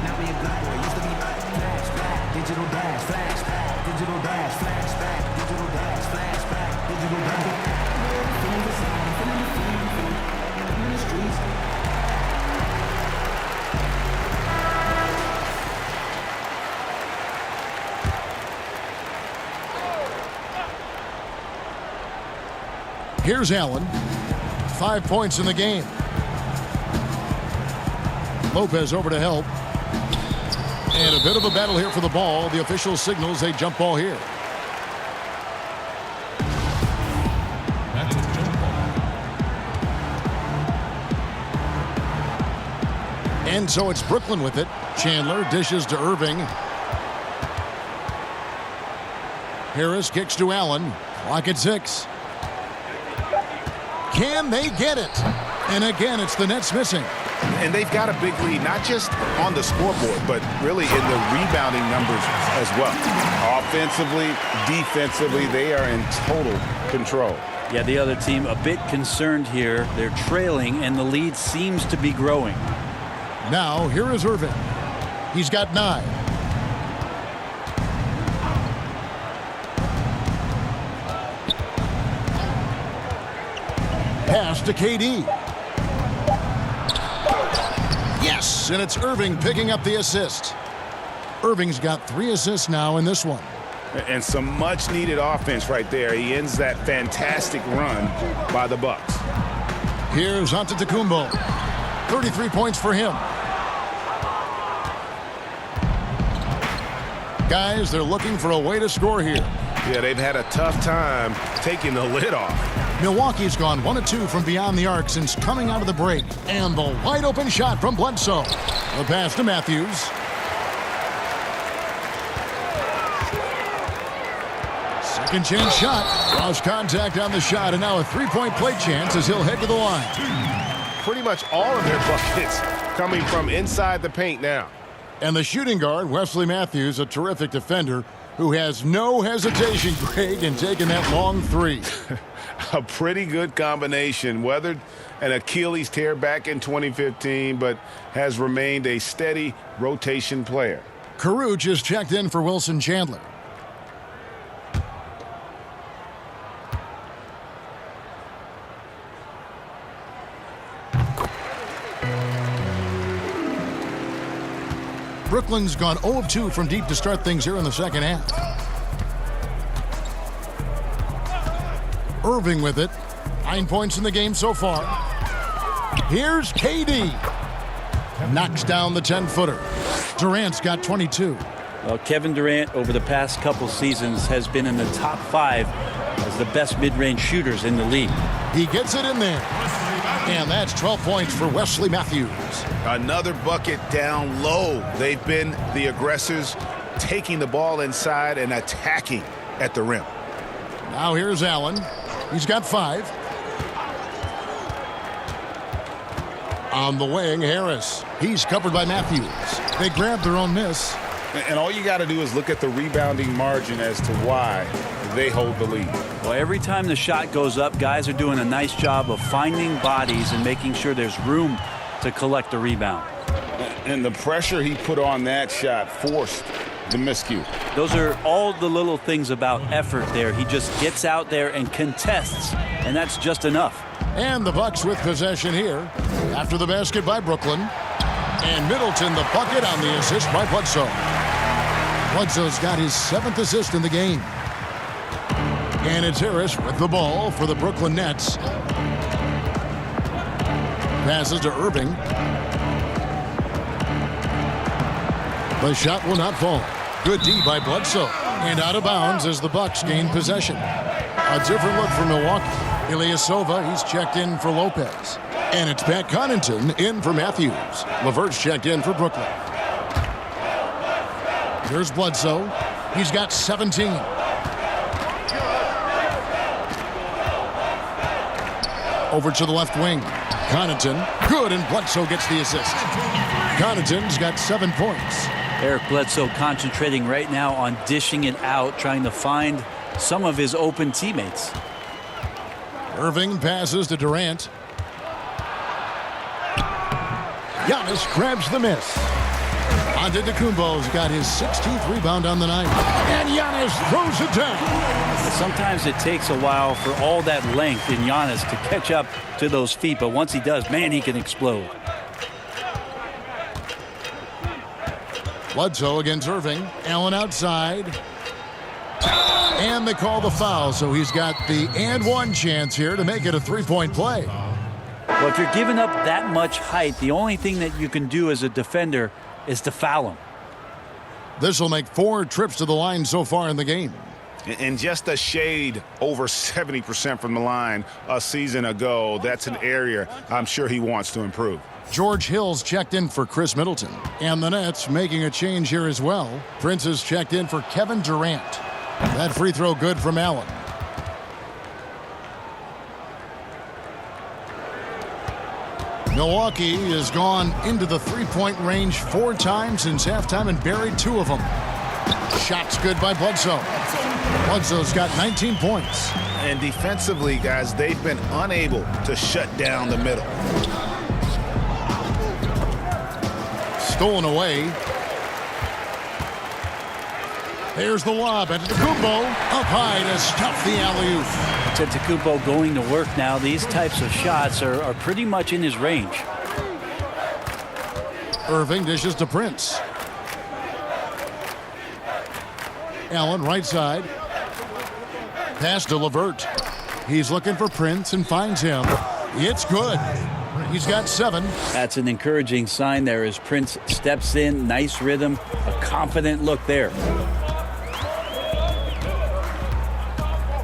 now we a black boy, used to be flashback. Digital dash, flashback. Digital dash, flashback. Digital dash, flashback. Digital dash. From the side, from the streets. Here's Allen. 5 points in the game. Lopez over to help. And a bit of a battle here for the ball. The official signals a jump ball here. And so it's Brooklyn with it. Chandler dishes to Irving. Harris kicks to Allen. Clock at 6. Can they get it? And again, it's the Nets missing. And they've got a big lead, not just on the scoreboard, but really in the rebounding numbers as well. Offensively, defensively, they are in total control. Yeah, the other team a bit concerned here. They're trailing, and the lead seems to be growing. Now, here is Irving. He's got 9. Pass to KD. Yes, and it's Irving picking up the assist. Irving's got 3 assists now in this one. And some much-needed offense right there. He ends that fantastic run by the Bucks. Here's Antetokounmpo. 33 points for him. Guys, they're looking for a way to score here. Yeah, they've had a tough time taking the lid off. Milwaukee's gone 1 of 2 from beyond the arc since coming out of the break. And the wide open shot from Bledsoe. The pass to Matthews. Second chance shot. Lost contact on the shot, and now a three-point play chance as he'll head to the line. Pretty much all of their buckets coming from inside the paint now. And the shooting guard, Wesley Matthews, a terrific defender who has no hesitation, Greg, in taking that long three. A pretty good combination. Weathered an Achilles tear back in 2015, but has remained a steady rotation player. Caruth just checked in for Wilson Chandler. Brooklyn's gone 0 of 2 from deep to start things here in the second half. Irving with it. 9 points in the game so far. Here's KD. Knocks down the 10-footer. Durant's got 22. Well, Kevin Durant over the past couple seasons has been in the top 5 as the best mid-range shooters in the league. He gets it in there. And that's 12 points for Wesley Matthews. Another bucket down low. They've been the aggressors, taking the ball inside and attacking at the rim. Now here's Allen. He's got 5. On the wing, Harris. He's covered by Matthews. They grab their own miss. And all you got to do is look at the rebounding margin as to why they hold the lead. Well, every time the shot goes up, guys are doing a nice job of finding bodies and making sure there's room to collect the rebound. And the pressure he put on that shot forced the miscue. Those are all the little things about effort there. He just gets out there and contests, and that's just enough. And the Bucks with possession here after the basket by Brooklyn. And Middleton the bucket on the assist by Bledsoe. Bledsoe's got his 7th assist in the game. And it's Harris with the ball for the Brooklyn Nets. Passes to Irving. The shot will not fall. Good D by Bledsoe. And out of bounds as the Bucks gain possession. A different look for Milwaukee. Ilyasova, he's checked in for Lopez. And it's Pat Connaughton in for Matthews. LeVert's checked in for Brooklyn. Here's Bledsoe. He's got 17. Over to the left wing. Connaughton, good, and Bledsoe gets the assist. Connaughton's got 7 points. Eric Bledsoe concentrating right now on dishing it out, trying to find some of his open teammates. Irving passes to Durant. Giannis grabs the miss. Antetokounmpo's got his 16th rebound on the night. And Giannis throws it down. Sometimes it takes a while for all that length in Giannis to catch up to those feet, but once he does, man, he can explode. Bledsoe against Irving. Allen outside. And they call the foul, so he's got the and one chance here to make it a three-point play. Well, if you're giving up that much height, the only thing that you can do as a defender is to foul him. This will make 4 trips to the line so far in the game. And just a shade over 70% from the line a season ago. That's an area I'm sure he wants to improve. George Hill's checked in for Chris Middleton. And the Nets making a change here as well. Prince has checked in for Kevin Durant. That free throw good from Allen. Milwaukee has gone into the three-point range 4 times since halftime and buried 2 of them. Shots good by Bledsoe. Bledsoe's got 19 points. And defensively, guys, they've been unable to shut down the middle. Stolen away. There's the lob. Antetokounmpo up high to stuff the alley-oop. Antetokounmpo going to work now. These types of shots are pretty much in his range. Irving dishes to Prince. Allen right side. Pass to LeVert. He's looking for Prince and finds him. It's good. He's got 7. That's an encouraging sign there as Prince steps in. Nice rhythm, a confident look there.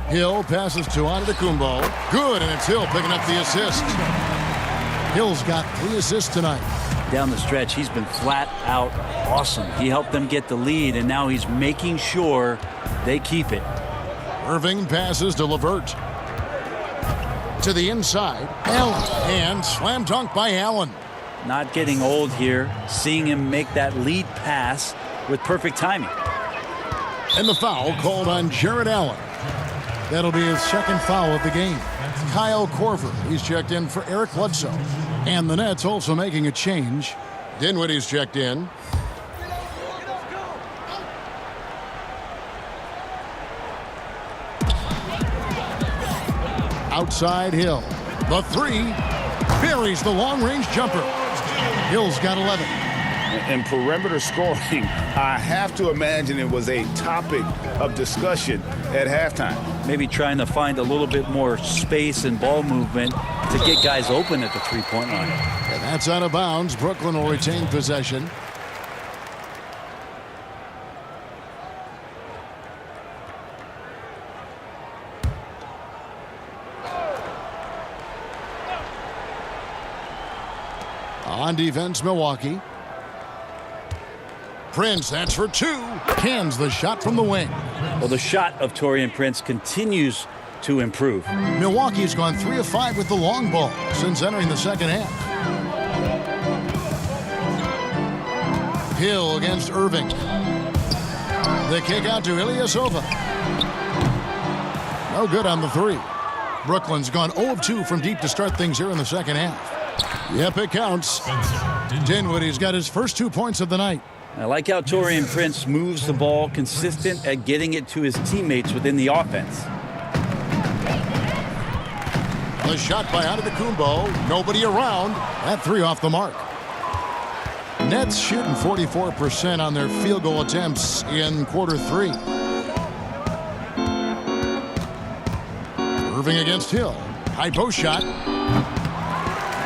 Hill passes to Antetokounmpo. Good, and it's Hill picking up the assist. Hill's got 3 assists tonight. Down the stretch, he's been flat out awesome. He helped them get the lead, and now he's making sure they keep it. Irving passes to LeVert. To the inside, Allen, and slam dunk by Allen. Not getting old here, seeing him make that lead pass with perfect timing. And the foul called on Jared Allen. That'll be his 2nd foul of the game. Kyle Korver, he's checked in for Eric Bledsoe. And the Nets also making a change. Dinwiddie's checked in. Outside Hill. The 3 buries the long-range jumper. Hill's got 11. And perimeter scoring, I have to imagine it was a topic of discussion at halftime. Maybe trying to find a little bit more space and ball movement to get guys open at the three-point line. And that's out of bounds. Brooklyn will retain possession. On defense, Milwaukee. Prince, that's for 2. Cans the shot from the wing. Well, the shot of Taurean Prince continues to improve. Milwaukee's gone 3 of 5 with the long ball since entering the second half. Hill against Irving. The kick out to Ilyasova. No good on the 3. Brooklyn's gone 0 of 2 from deep to start things here in the second half. Yep, it counts. Dinwiddie's got his first 2 points of the night. I like how Taurean Prince moves the ball, consistent at getting it to his teammates within the offense. The shot by Antetokounmpo. Nobody around. That 3 off the mark. Nets shooting 44% on their field goal attempts in quarter 3. Irving against Hill. High post shot.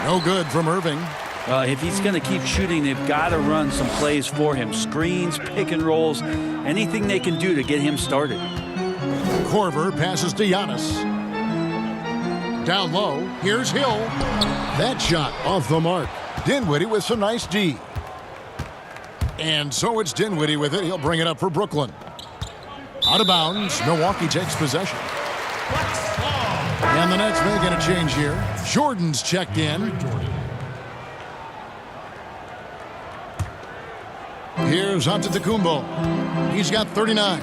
No good from Irving. If he's going to keep shooting, they've got to run some plays for him. Screens, pick and rolls, anything they can do to get him started. Korver passes to Giannis. Down low, here's Hill. That shot off the mark. Dinwiddie with some nice D. And so it's Dinwiddie with it. He'll bring it up for Brooklyn. Out of bounds, Milwaukee takes possession. And the Nets making a change here. Jordan's checked in. Here's Antetokounmpo. He's got 39.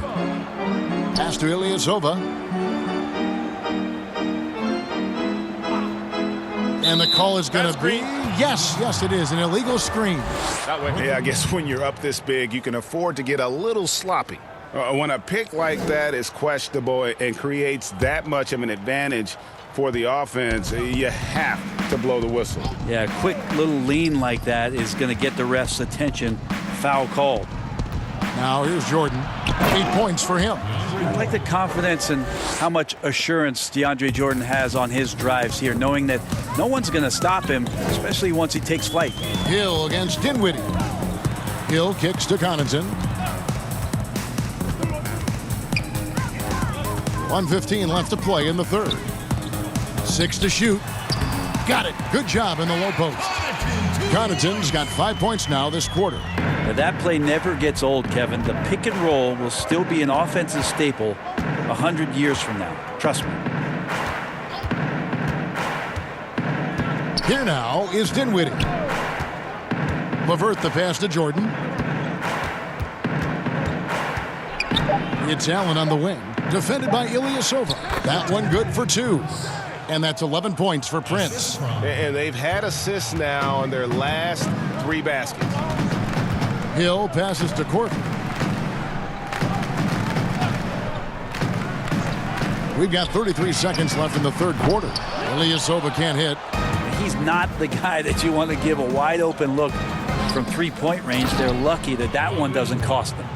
Pass to Ilyasova. And the call is going to be, yes, it is, an illegal screen. Yeah, I guess when you're up this big, you can afford to get a little sloppy. When a pick like that is questionable and creates that much of an advantage for the offense, you have to blow the whistle. Yeah, a quick little lean like that is going to get the ref's attention. Foul called. Now here's Jordan. 8 points for him. I like the confidence and how much assurance DeAndre Jordan has on his drives here, knowing that no one's going to stop him, especially once he takes flight. Hill against Dinwiddie. Hill kicks to Connaughton. 1:15 left to play in the third. 6 to shoot. Got it. Good job in the low post. Connaughton's got 5 points now this quarter. Now that play never gets old, Kevin. The pick and roll will still be an offensive staple 100 years from now. Trust me. Here now is Dinwiddie. LeVert the pass to Jordan. It's Allen on the wing. Defended by Ilyasova. That one good for 2. And that's 11 points for Prince. And they've had assists now on their last 3 baskets. Hill passes to Korver. We've got 33 seconds left in the third quarter. Ilyasova can't hit. He's not the guy that you want to give a wide open look from three-point range. They're lucky that that one doesn't cost them.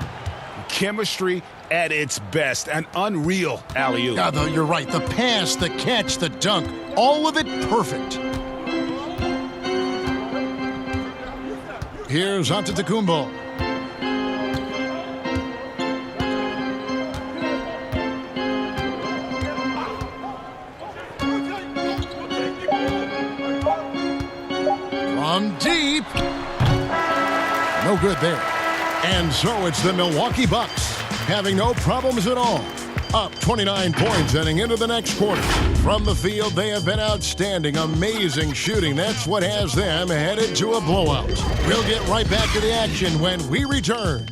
Chemistry at its best. An unreal alley-oop. Yeah, though, you're right. The pass, the catch, the dunk, all of it perfect. Here's Antetokounmpo. From deep. No good there. And so it's the Milwaukee Bucks having no problems at all. Up 29 points heading into the next quarter. From the field, they have been outstanding. Amazing shooting. That's what has them headed to a blowout. We'll get right back to the action when we return.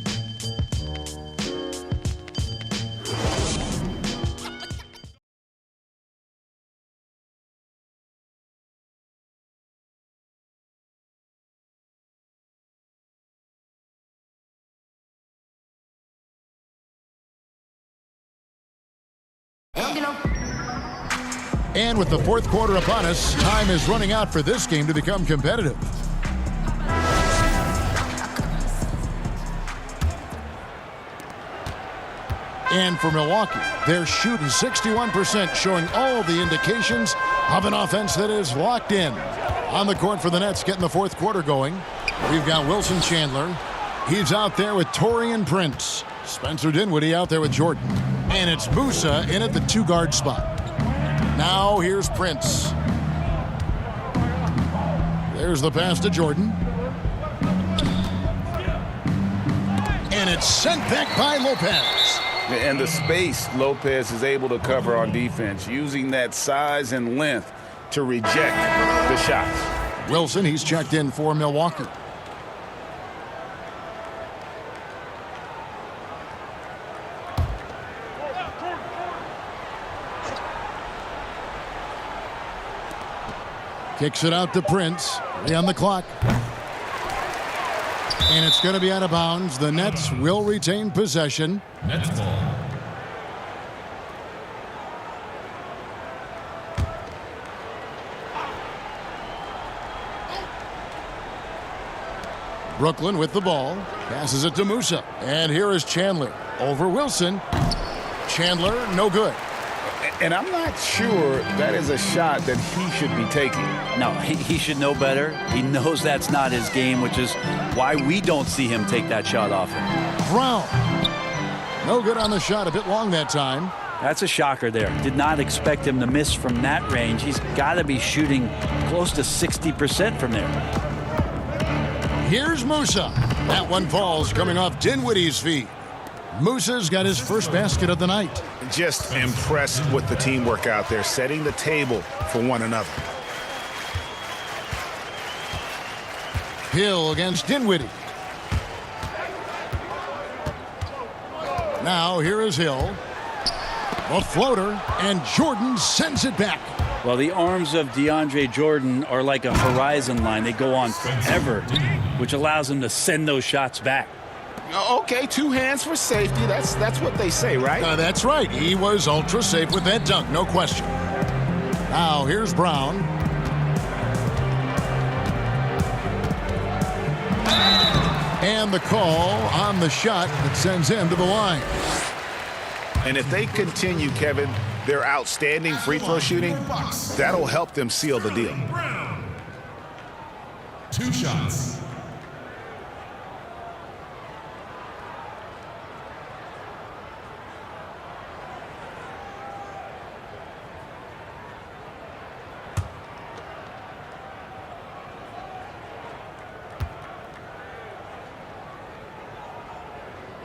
And with the fourth quarter upon us, time is running out for this game to become competitive. And for Milwaukee, they're shooting 61%, showing all the indications of an offense that is locked in. On the court for the Nets, getting the fourth quarter going. We've got Wilson Chandler. He's out there with Taurean Prince. Spencer Dinwiddie out there with Jordan. And it's Musa in at the two-guard spot. Now here's Prince. There's the pass to Jordan. And it's sent back by Lopez. And the space Lopez is able to cover on defense, using that size and length to reject the shots. Wilson, he's checked in for Milwaukee. Kicks it out to Prince. 3 on the clock. And it's going to be out of bounds. The Nets will retain possession. Nets ball. Brooklyn with the ball. Passes it to Musa. And here is Chandler. Over Wilson. Chandler, no good. And I'm not sure that is a shot that he should be taking. No, he should know better. He knows that's not his game, which is why we don't see him take that shot often. Brown. No good on the shot. A bit long that time. That's a shocker there. Did not expect him to miss from that range. He's got to be shooting close to 60% from there. Here's Musa. That one falls coming off Dinwiddie's feet. Musa's got his first basket of the night. Just impressed with the teamwork out there, setting the table for one another. Hill against Dinwiddie. Now here is Hill. A floater, and Jordan sends it back. Well, the arms of DeAndre Jordan are like a horizon line. They go on forever, which allows him to send those shots back. Okay, 2 hands for safety. That's what they say, right? That's right. He was ultra safe with that dunk, no question. Now here's Brown. And the call on the shot that sends him to the line. And if they continue, Kevin, their outstanding free throw shooting, that'll help them seal the deal. 2 shots.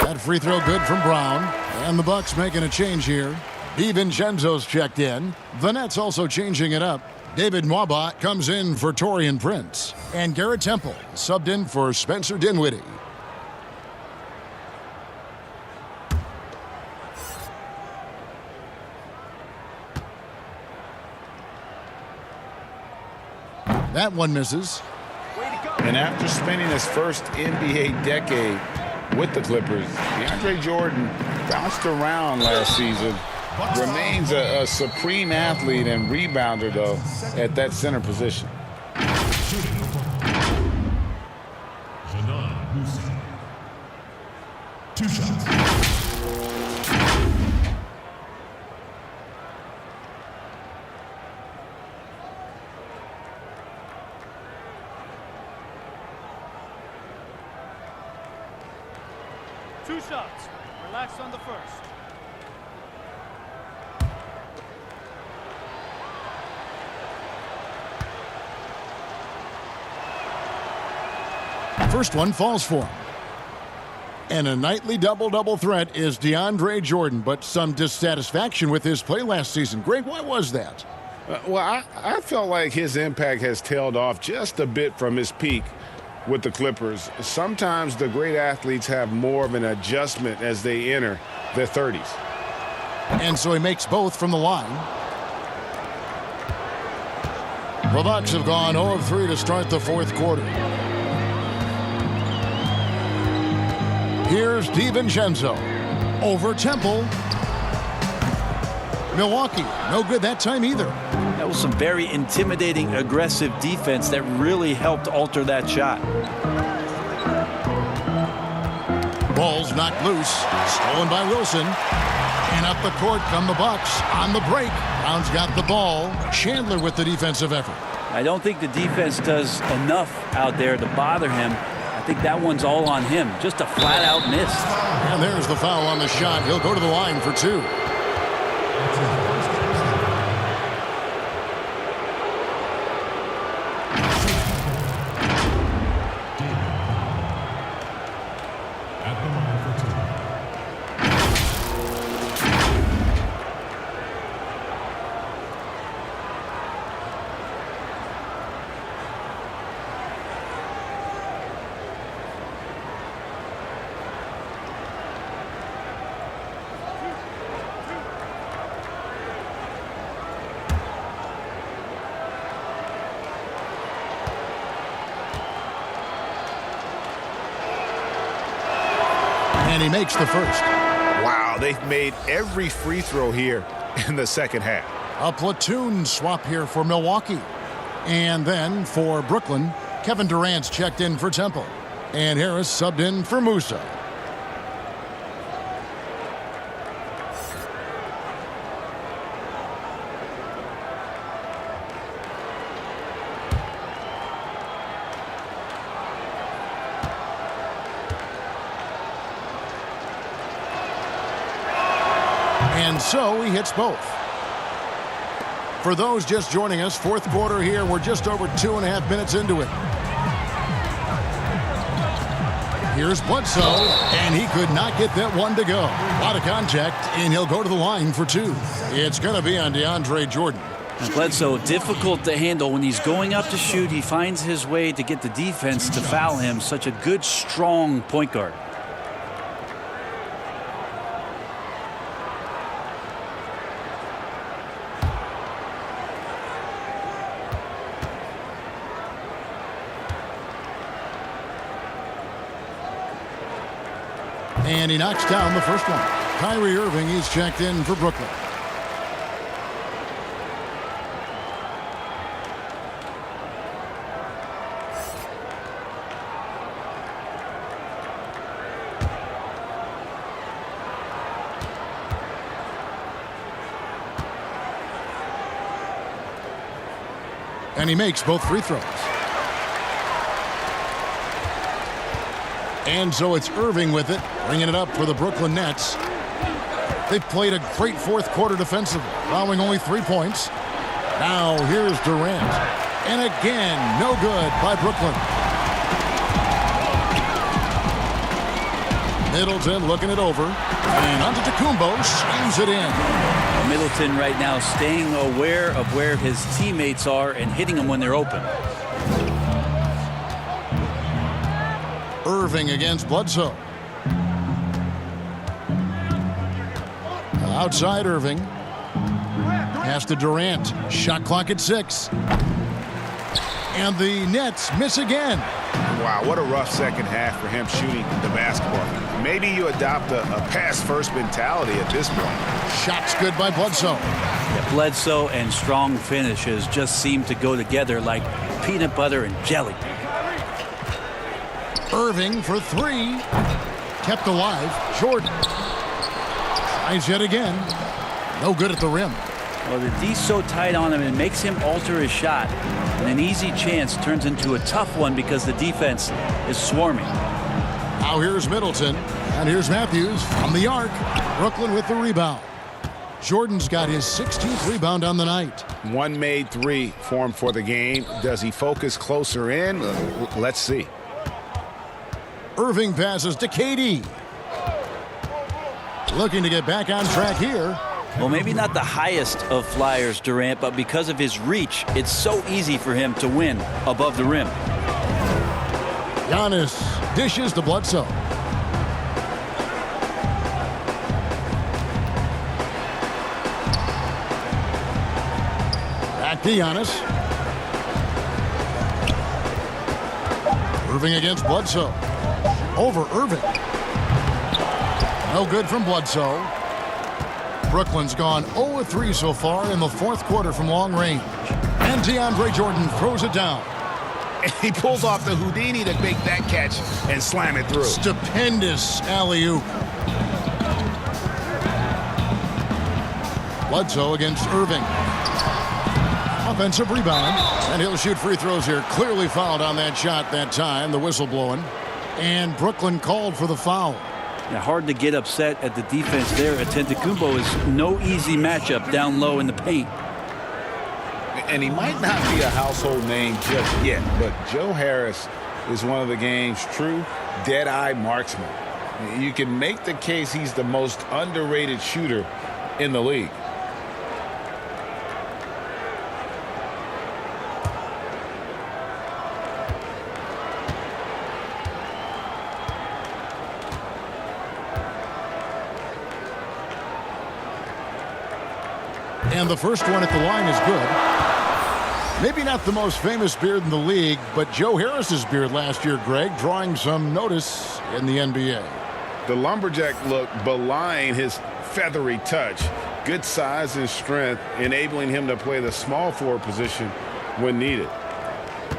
That free throw good from Brown. And the Bucks making a change here. DiVincenzo's checked in. The Nets also changing it up. David Nwaba comes in for Taurean Prince. And Garrett Temple subbed in for Spencer Dinwiddie. That one misses. And after spending his first NBA decade with the Clippers, DeAndre Jordan bounced around last season. Remains a supreme athlete and rebounder, though, at that center position. 2 shots. 2 shots. Relax on the first. First one falls for him. And a nightly double-double threat is DeAndre Jordan, but some dissatisfaction with his play last season. Greg, why was that? Well, I felt like his impact has tailed off just a bit from his peak with the Clippers. Sometimes the great athletes have more of an adjustment as they enter their 30s. And so he makes both from the line. The Bucks have gone 0 of 3 to start the fourth quarter. Here's DiVincenzo over Temple. Milwaukee, no good that time either. That was some very intimidating, aggressive defense that really helped alter that shot. Ball's knocked loose, stolen by Wilson. And up the court come the Bucks on the break. Brown's got the ball. Chandler with the defensive effort. I don't think the defense does enough out there to bother him. I think that one's all on him. Just a flat-out miss. And there's the foul on the shot. He'll go to the line for 2. And he makes the first. Wow, they've made every free throw here in the second half. A platoon swap here for Milwaukee. And then for Brooklyn, Kevin Durant's checked in for Temple. And Harris subbed in for Musa. And so he hits both. For those just joining us, fourth quarter here, we're just over 2.5 minutes into it. Here's Bledsoe, and he could not get that one to go. A lot of contact, and he'll go to the line for 2. It's going to be on DeAndre Jordan. And Bledsoe, difficult to handle when he's going up to shoot. He finds his way to get the defense to foul him. Such a good, strong point guard. And he knocks down the first one. Kyrie Irving, he's checked in for Brooklyn. And he makes both free throws. And so it's Irving with it, bringing it up for the Brooklyn Nets. They've played a great fourth quarter defensively, allowing only 3 points. Now here's Durant. And again, no good by Brooklyn. Middleton looking it over. And Antetokounmpo slams it in. Middleton right now staying aware of where his teammates are and hitting them when they're open. Irving against Bledsoe. Outside Irving. Pass to Durant. Shot clock at 6. And the Nets miss again. Wow, what a rough second half for him shooting the basketball. Maybe you adopt a pass-first mentality at this point. Shots good by Bledsoe. Yeah, Bledsoe and strong finishes just seem to go together like peanut butter and jelly. Irving for 3. Kept alive. Jordan. Tries yet again. No good at the rim. Well, the D's so tight on him, it makes him alter his shot. And an easy chance turns into a tough one because the defense is swarming. Now here's Middleton. And here's Matthews from the arc. Brooklyn with the rebound. Jordan's got his 16th rebound on the night. One made three for him for the game. Does he focus closer in? Let's see. Irving passes to KD. Looking to get back on track here. Well, maybe not the highest of flyers, Durant, but because of his reach, it's so easy for him to win above the rim. Giannis dishes to Bledsoe. Back to Giannis. Irving against Bledsoe. Over Irving. No good from Bledsoe. Brooklyn's gone 0-3 so far in the fourth quarter from long range. And DeAndre Jordan throws it down. He pulls off the Houdini to make that catch and slam it through. Stupendous alley-oop. Bledsoe against Irving. Offensive rebound. And he'll shoot free throws here. Clearly fouled on that shot that time. The whistle blowing. And Brooklyn called for the foul. Yeah, hard to get upset at the defense there. Antetokounmpo is no easy matchup down low in the paint. And he might not be a household name just yet, but Joe Harris is one of the game's true dead-eye marksmen. You can make the case he's the most underrated shooter in the league. And the first one at the line is good. Maybe not the most famous beard in the league, but Joe Harris's beard last year, Greg, drawing some notice in the NBA. The lumberjack look belying his feathery touch. Good size and strength, enabling him to play the small forward position when needed.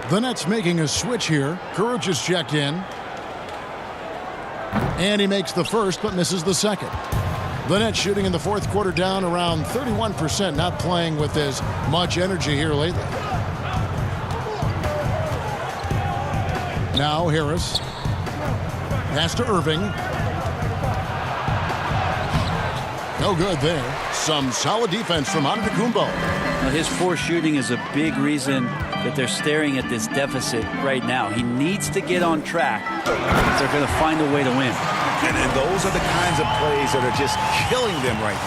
The Nets making a switch here. Courage is checked in. And he makes the first, but misses the second. The Nets shooting in the fourth quarter down around 31%, not playing with as much energy here lately. Now Harris. Pass to Irving. No good there. Some solid defense from Antetokounmpo. Now, his poor shooting is a big reason that they're staring at this deficit right now. He needs to get on track if they're going to find a way to win. And those are the kinds of plays that are just killing them right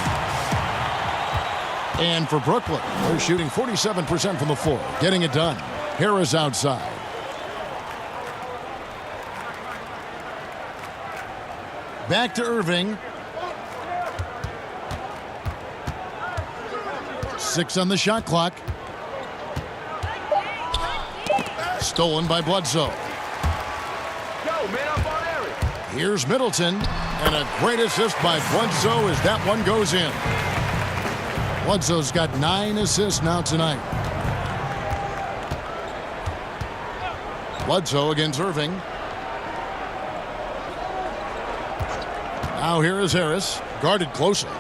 now. And for Brooklyn, they're shooting 47% from the floor, getting it done. Harris outside. Back to Irving. 6 on the shot clock. Stolen by Bledsoe. Here's Middleton, and a great assist by Bledsoe as that one goes in. Bledsoe's got 9 assists now tonight. Bledsoe against Irving. Now here is Harris, guarded closely.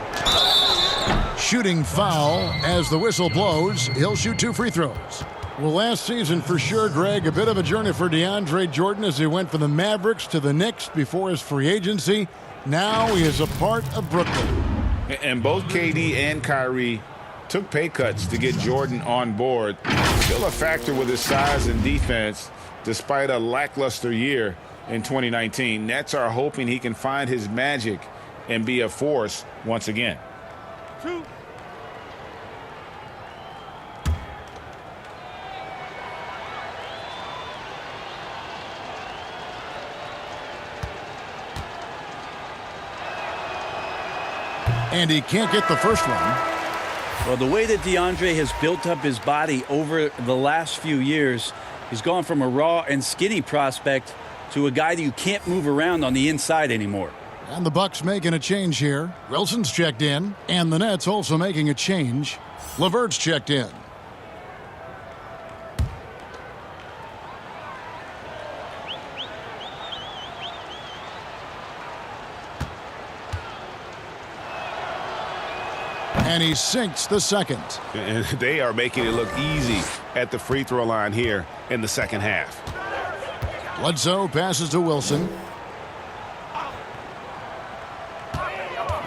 Shooting foul as the whistle blows. He'll shoot 2 free throws. Well, last season for sure, Greg, a bit of a journey for DeAndre Jordan as he went from the Mavericks to the Knicks before his free agency. Now he is a part of Brooklyn. And both KD and Kyrie took pay cuts to get Jordan on board. Still a factor with his size and defense despite a lackluster year in 2019. Nets are hoping he can find his magic and be a force once again. 2. And he can't get the first one. Well, the way that DeAndre has built up his body over the last few years, he's gone from a raw and skinny prospect to a guy that you can't move around on the inside anymore. And the Bucks making a change here. Wilson's checked in, and the Nets also making a change. LeVert's checked in. And he sinks the second. And they are making it look easy at the free throw line here in the second half. Bledsoe passes to Wilson.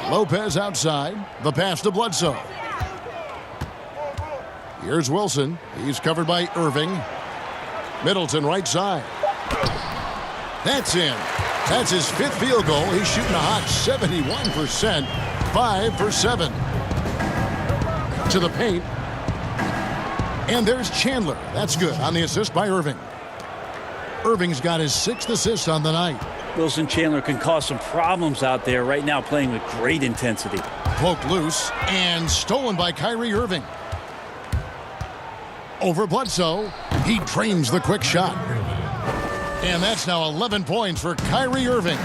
Lopez outside. The pass to Bledsoe. Here's Wilson. He's covered by Irving. Middleton right side. That's in. That's his 5th field goal. He's shooting a hot 71%. 5 for 7. To the paint. And there's Chandler. That's good on the assist by Irving. Irving's got his 6th assist on the night. Wilson Chandler can cause some problems out there right now, playing with great intensity. Poked loose and stolen by Kyrie Irving. Over Bledsoe. He trains the quick shot. And that's now 11 points for Kyrie Irving.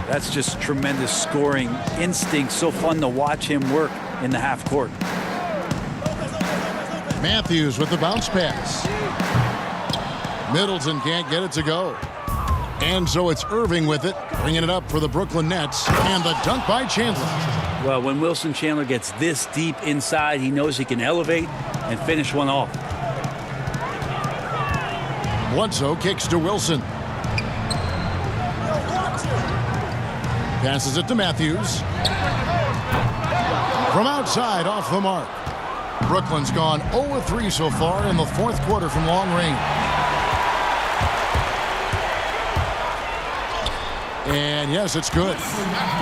That's just tremendous scoring instinct. So fun to watch him work in the half court. Matthews with the bounce pass. Middleton can't get it to go. And so it's Irving with it, bringing it up for the Brooklyn Nets. And the dunk by Chandler. Well, when Wilson Chandler gets this deep inside, he knows he can elevate and finish one off. Bledsoe kicks to Wilson. Passes it to Matthews. From outside, off the mark. Brooklyn's gone 0-3 so far in the 4th quarter from long range. And yes, it's good.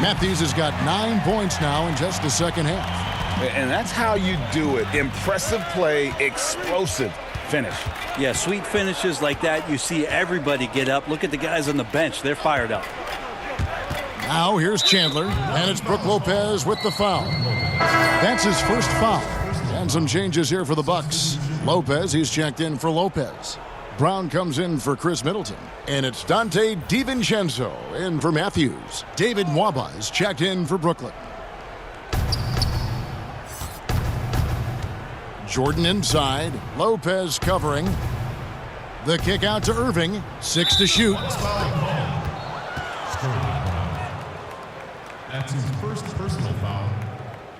Matthews has got 9 points now in just the second half. And that's how you do it. Impressive play, explosive finish. Yeah, sweet finishes like that, you see everybody get up. Look at the guys on the bench. They're fired up. Now here's Chandler, and it's Brook Lopez with the foul. That's his 1st foul. And some changes here for the Bucks. Lopez, he's checked in for Lopez. Brown comes in for Chris Middleton. And it's Dante DiVincenzo in for Matthews. David Nwaba is checked in for Brooklyn. Jordan inside. Lopez covering. The kick out to Irving. 6 to shoot. That's his first personal foul.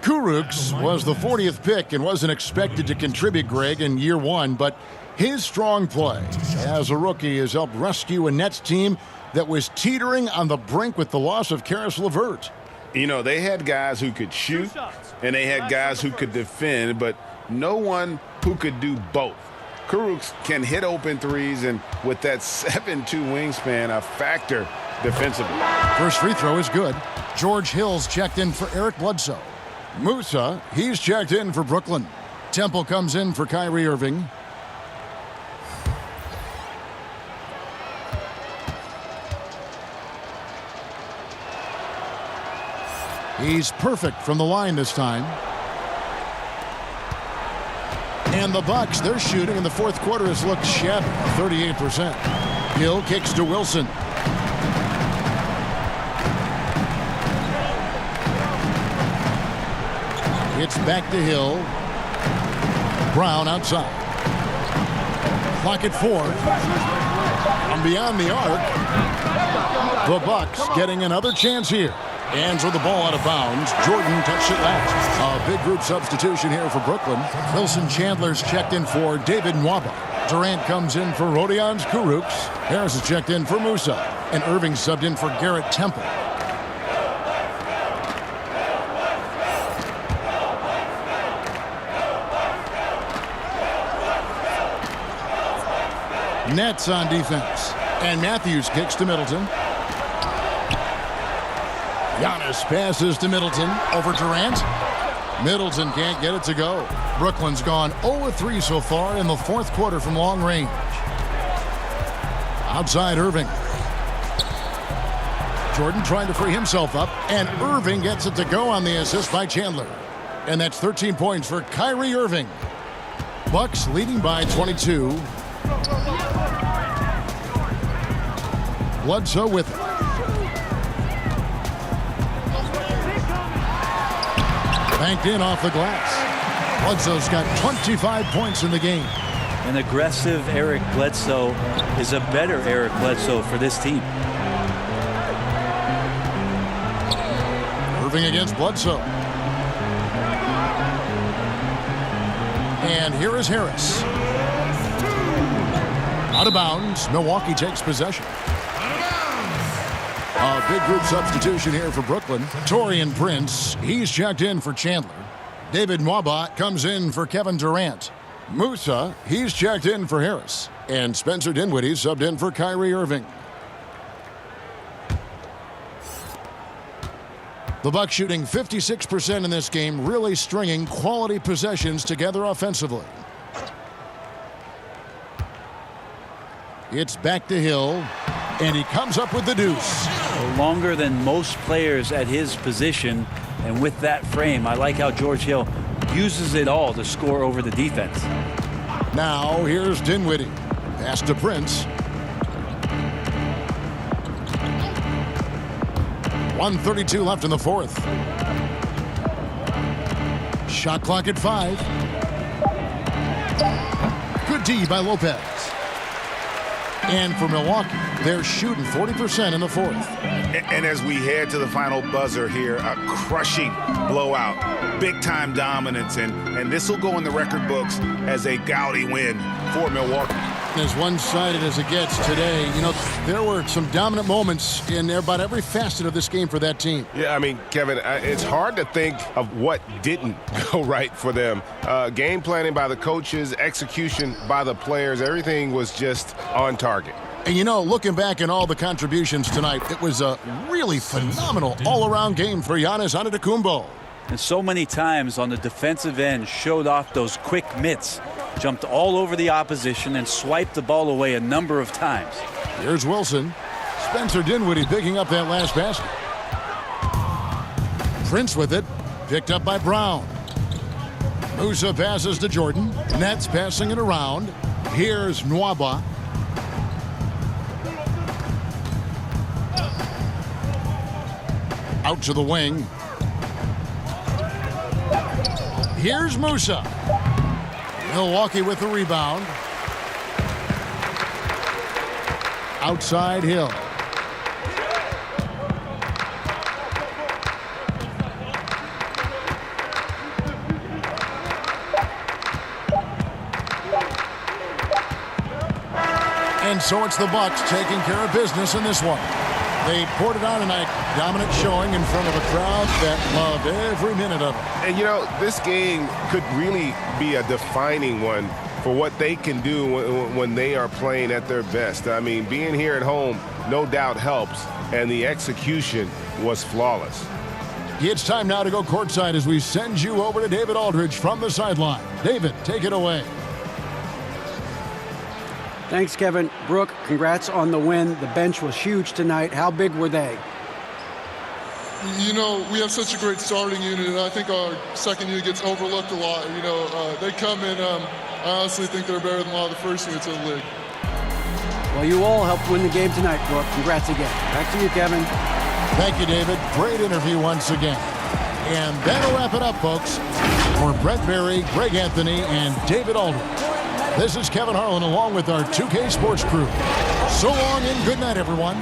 Kurucs was the 40th pick and wasn't expected to contribute, Greg, in year 1, but his strong play as a rookie has helped rescue a Nets team that was teetering on the brink with the loss of Karis LeVert. You know, they had guys who could shoot, and they had guys who could defend, but no one who could do both. Kurucs can hit open threes, and with that 7'2" wingspan, a factor defensively. First free throw is good. George Hill's checked in for Eric Bledsoe. Musa, he's checked in for Brooklyn. Temple comes in for Kyrie Irving. He's perfect from the line this time. And the Bucks, their shooting in the 4th quarter has looked shabby, 38%. Hill kicks to Wilson. It's back to Hill. Brown outside. Clock at 4. And beyond the arc. The Bucks getting another chance here. And so the ball out of bounds. Jordan touched it last. A big group substitution here for Brooklyn. Wilson Chandler's checked in for David Nwaba. Durant comes in for Rodions Kurucs. Harris is checked in for Musa. And Irving subbed in for Garrett Temple. Nets on defense. And Matthews kicks to Middleton. Giannis passes to Middleton over Durant. Middleton can't get it to go. Brooklyn's gone 0-3 so far in the 4th quarter from long range. Outside Irving. Jordan trying to free himself up, and Irving gets it to go on the assist by Chandler. And that's 13 points for Kyrie Irving. Bucks leading by 22. Bledsoe with it. Banked in off the glass. Bledsoe's got 25 points in the game. An aggressive Eric Bledsoe is a better Eric Bledsoe for this team. Irving against Bledsoe. And here is Harris. Out of bounds. Milwaukee takes possession. A big group substitution here for Brooklyn. Taurean Prince, he's checked in for Chandler. David Nwaba comes in for Kevin Durant. Musa, he's checked in for Harris. And Spencer Dinwiddie subbed in for Kyrie Irving. The Bucks shooting 56% in this game, really stringing quality possessions together offensively. It's back to Hill, and he comes up with the deuce. Longer than most players at his position, and with that frame, I like how George Hill uses it all to score over the defense. Now here's Dinwiddie. Pass to Prince. 1:32 left in the fourth. Shot clock at 5. Good D by Lopez. And for Milwaukee, they're shooting 40% in the fourth. And as we head to the final buzzer here, a crushing blowout, big-time dominance, and this will go in the record books as a gaudy win for Milwaukee. As one-sided as it gets today, you know, there were some dominant moments in about every facet of this game for that team. Yeah, I mean, Kevin, it's hard to think of what didn't go right for them. Game planning by the coaches, execution by the players, everything was just on target. And you know, looking back at all the contributions tonight, it was a really phenomenal all-around game for Giannis Antetokounmpo. And so many times on the defensive end showed off those quick mitts, jumped all over the opposition and swiped the ball away a number of times. Here's Wilson. Spencer Dinwiddie picking up that last basket. Prince with it, picked up by Brown. Musa passes to Jordan. Nets passing it around. Here's Nwaba. Out to the wing. Here's Musa. Milwaukee with the rebound. Outside Hill. And so it's the Bucks taking care of business in this one. They poured it on tonight, dominant showing in front of a crowd that loved every minute of it. And, you know, this game could really be a defining one for what they can do when they are playing at their best. I mean, being here at home no doubt helps, and the execution was flawless. It's time now to go courtside as we send you over to David Aldridge from the sideline. David, take it away. Thanks, Kevin. Brooke, congrats on the win. The bench was huge tonight. How big were they? You know, we have such a great starting unit, and I think our second unit gets overlooked a lot. You know, they come in, I honestly think they're better than a lot of the first units in the league. Well, you all helped win the game tonight, Brooke. Congrats again. Back to you, Kevin. Thank you, David. Great interview once again. And that'll wrap it up, folks. For Brett Berry, Greg Anthony, and David Aldridge, this is Kevin Harlan along with our 2K Sports crew. So long and good night, everyone.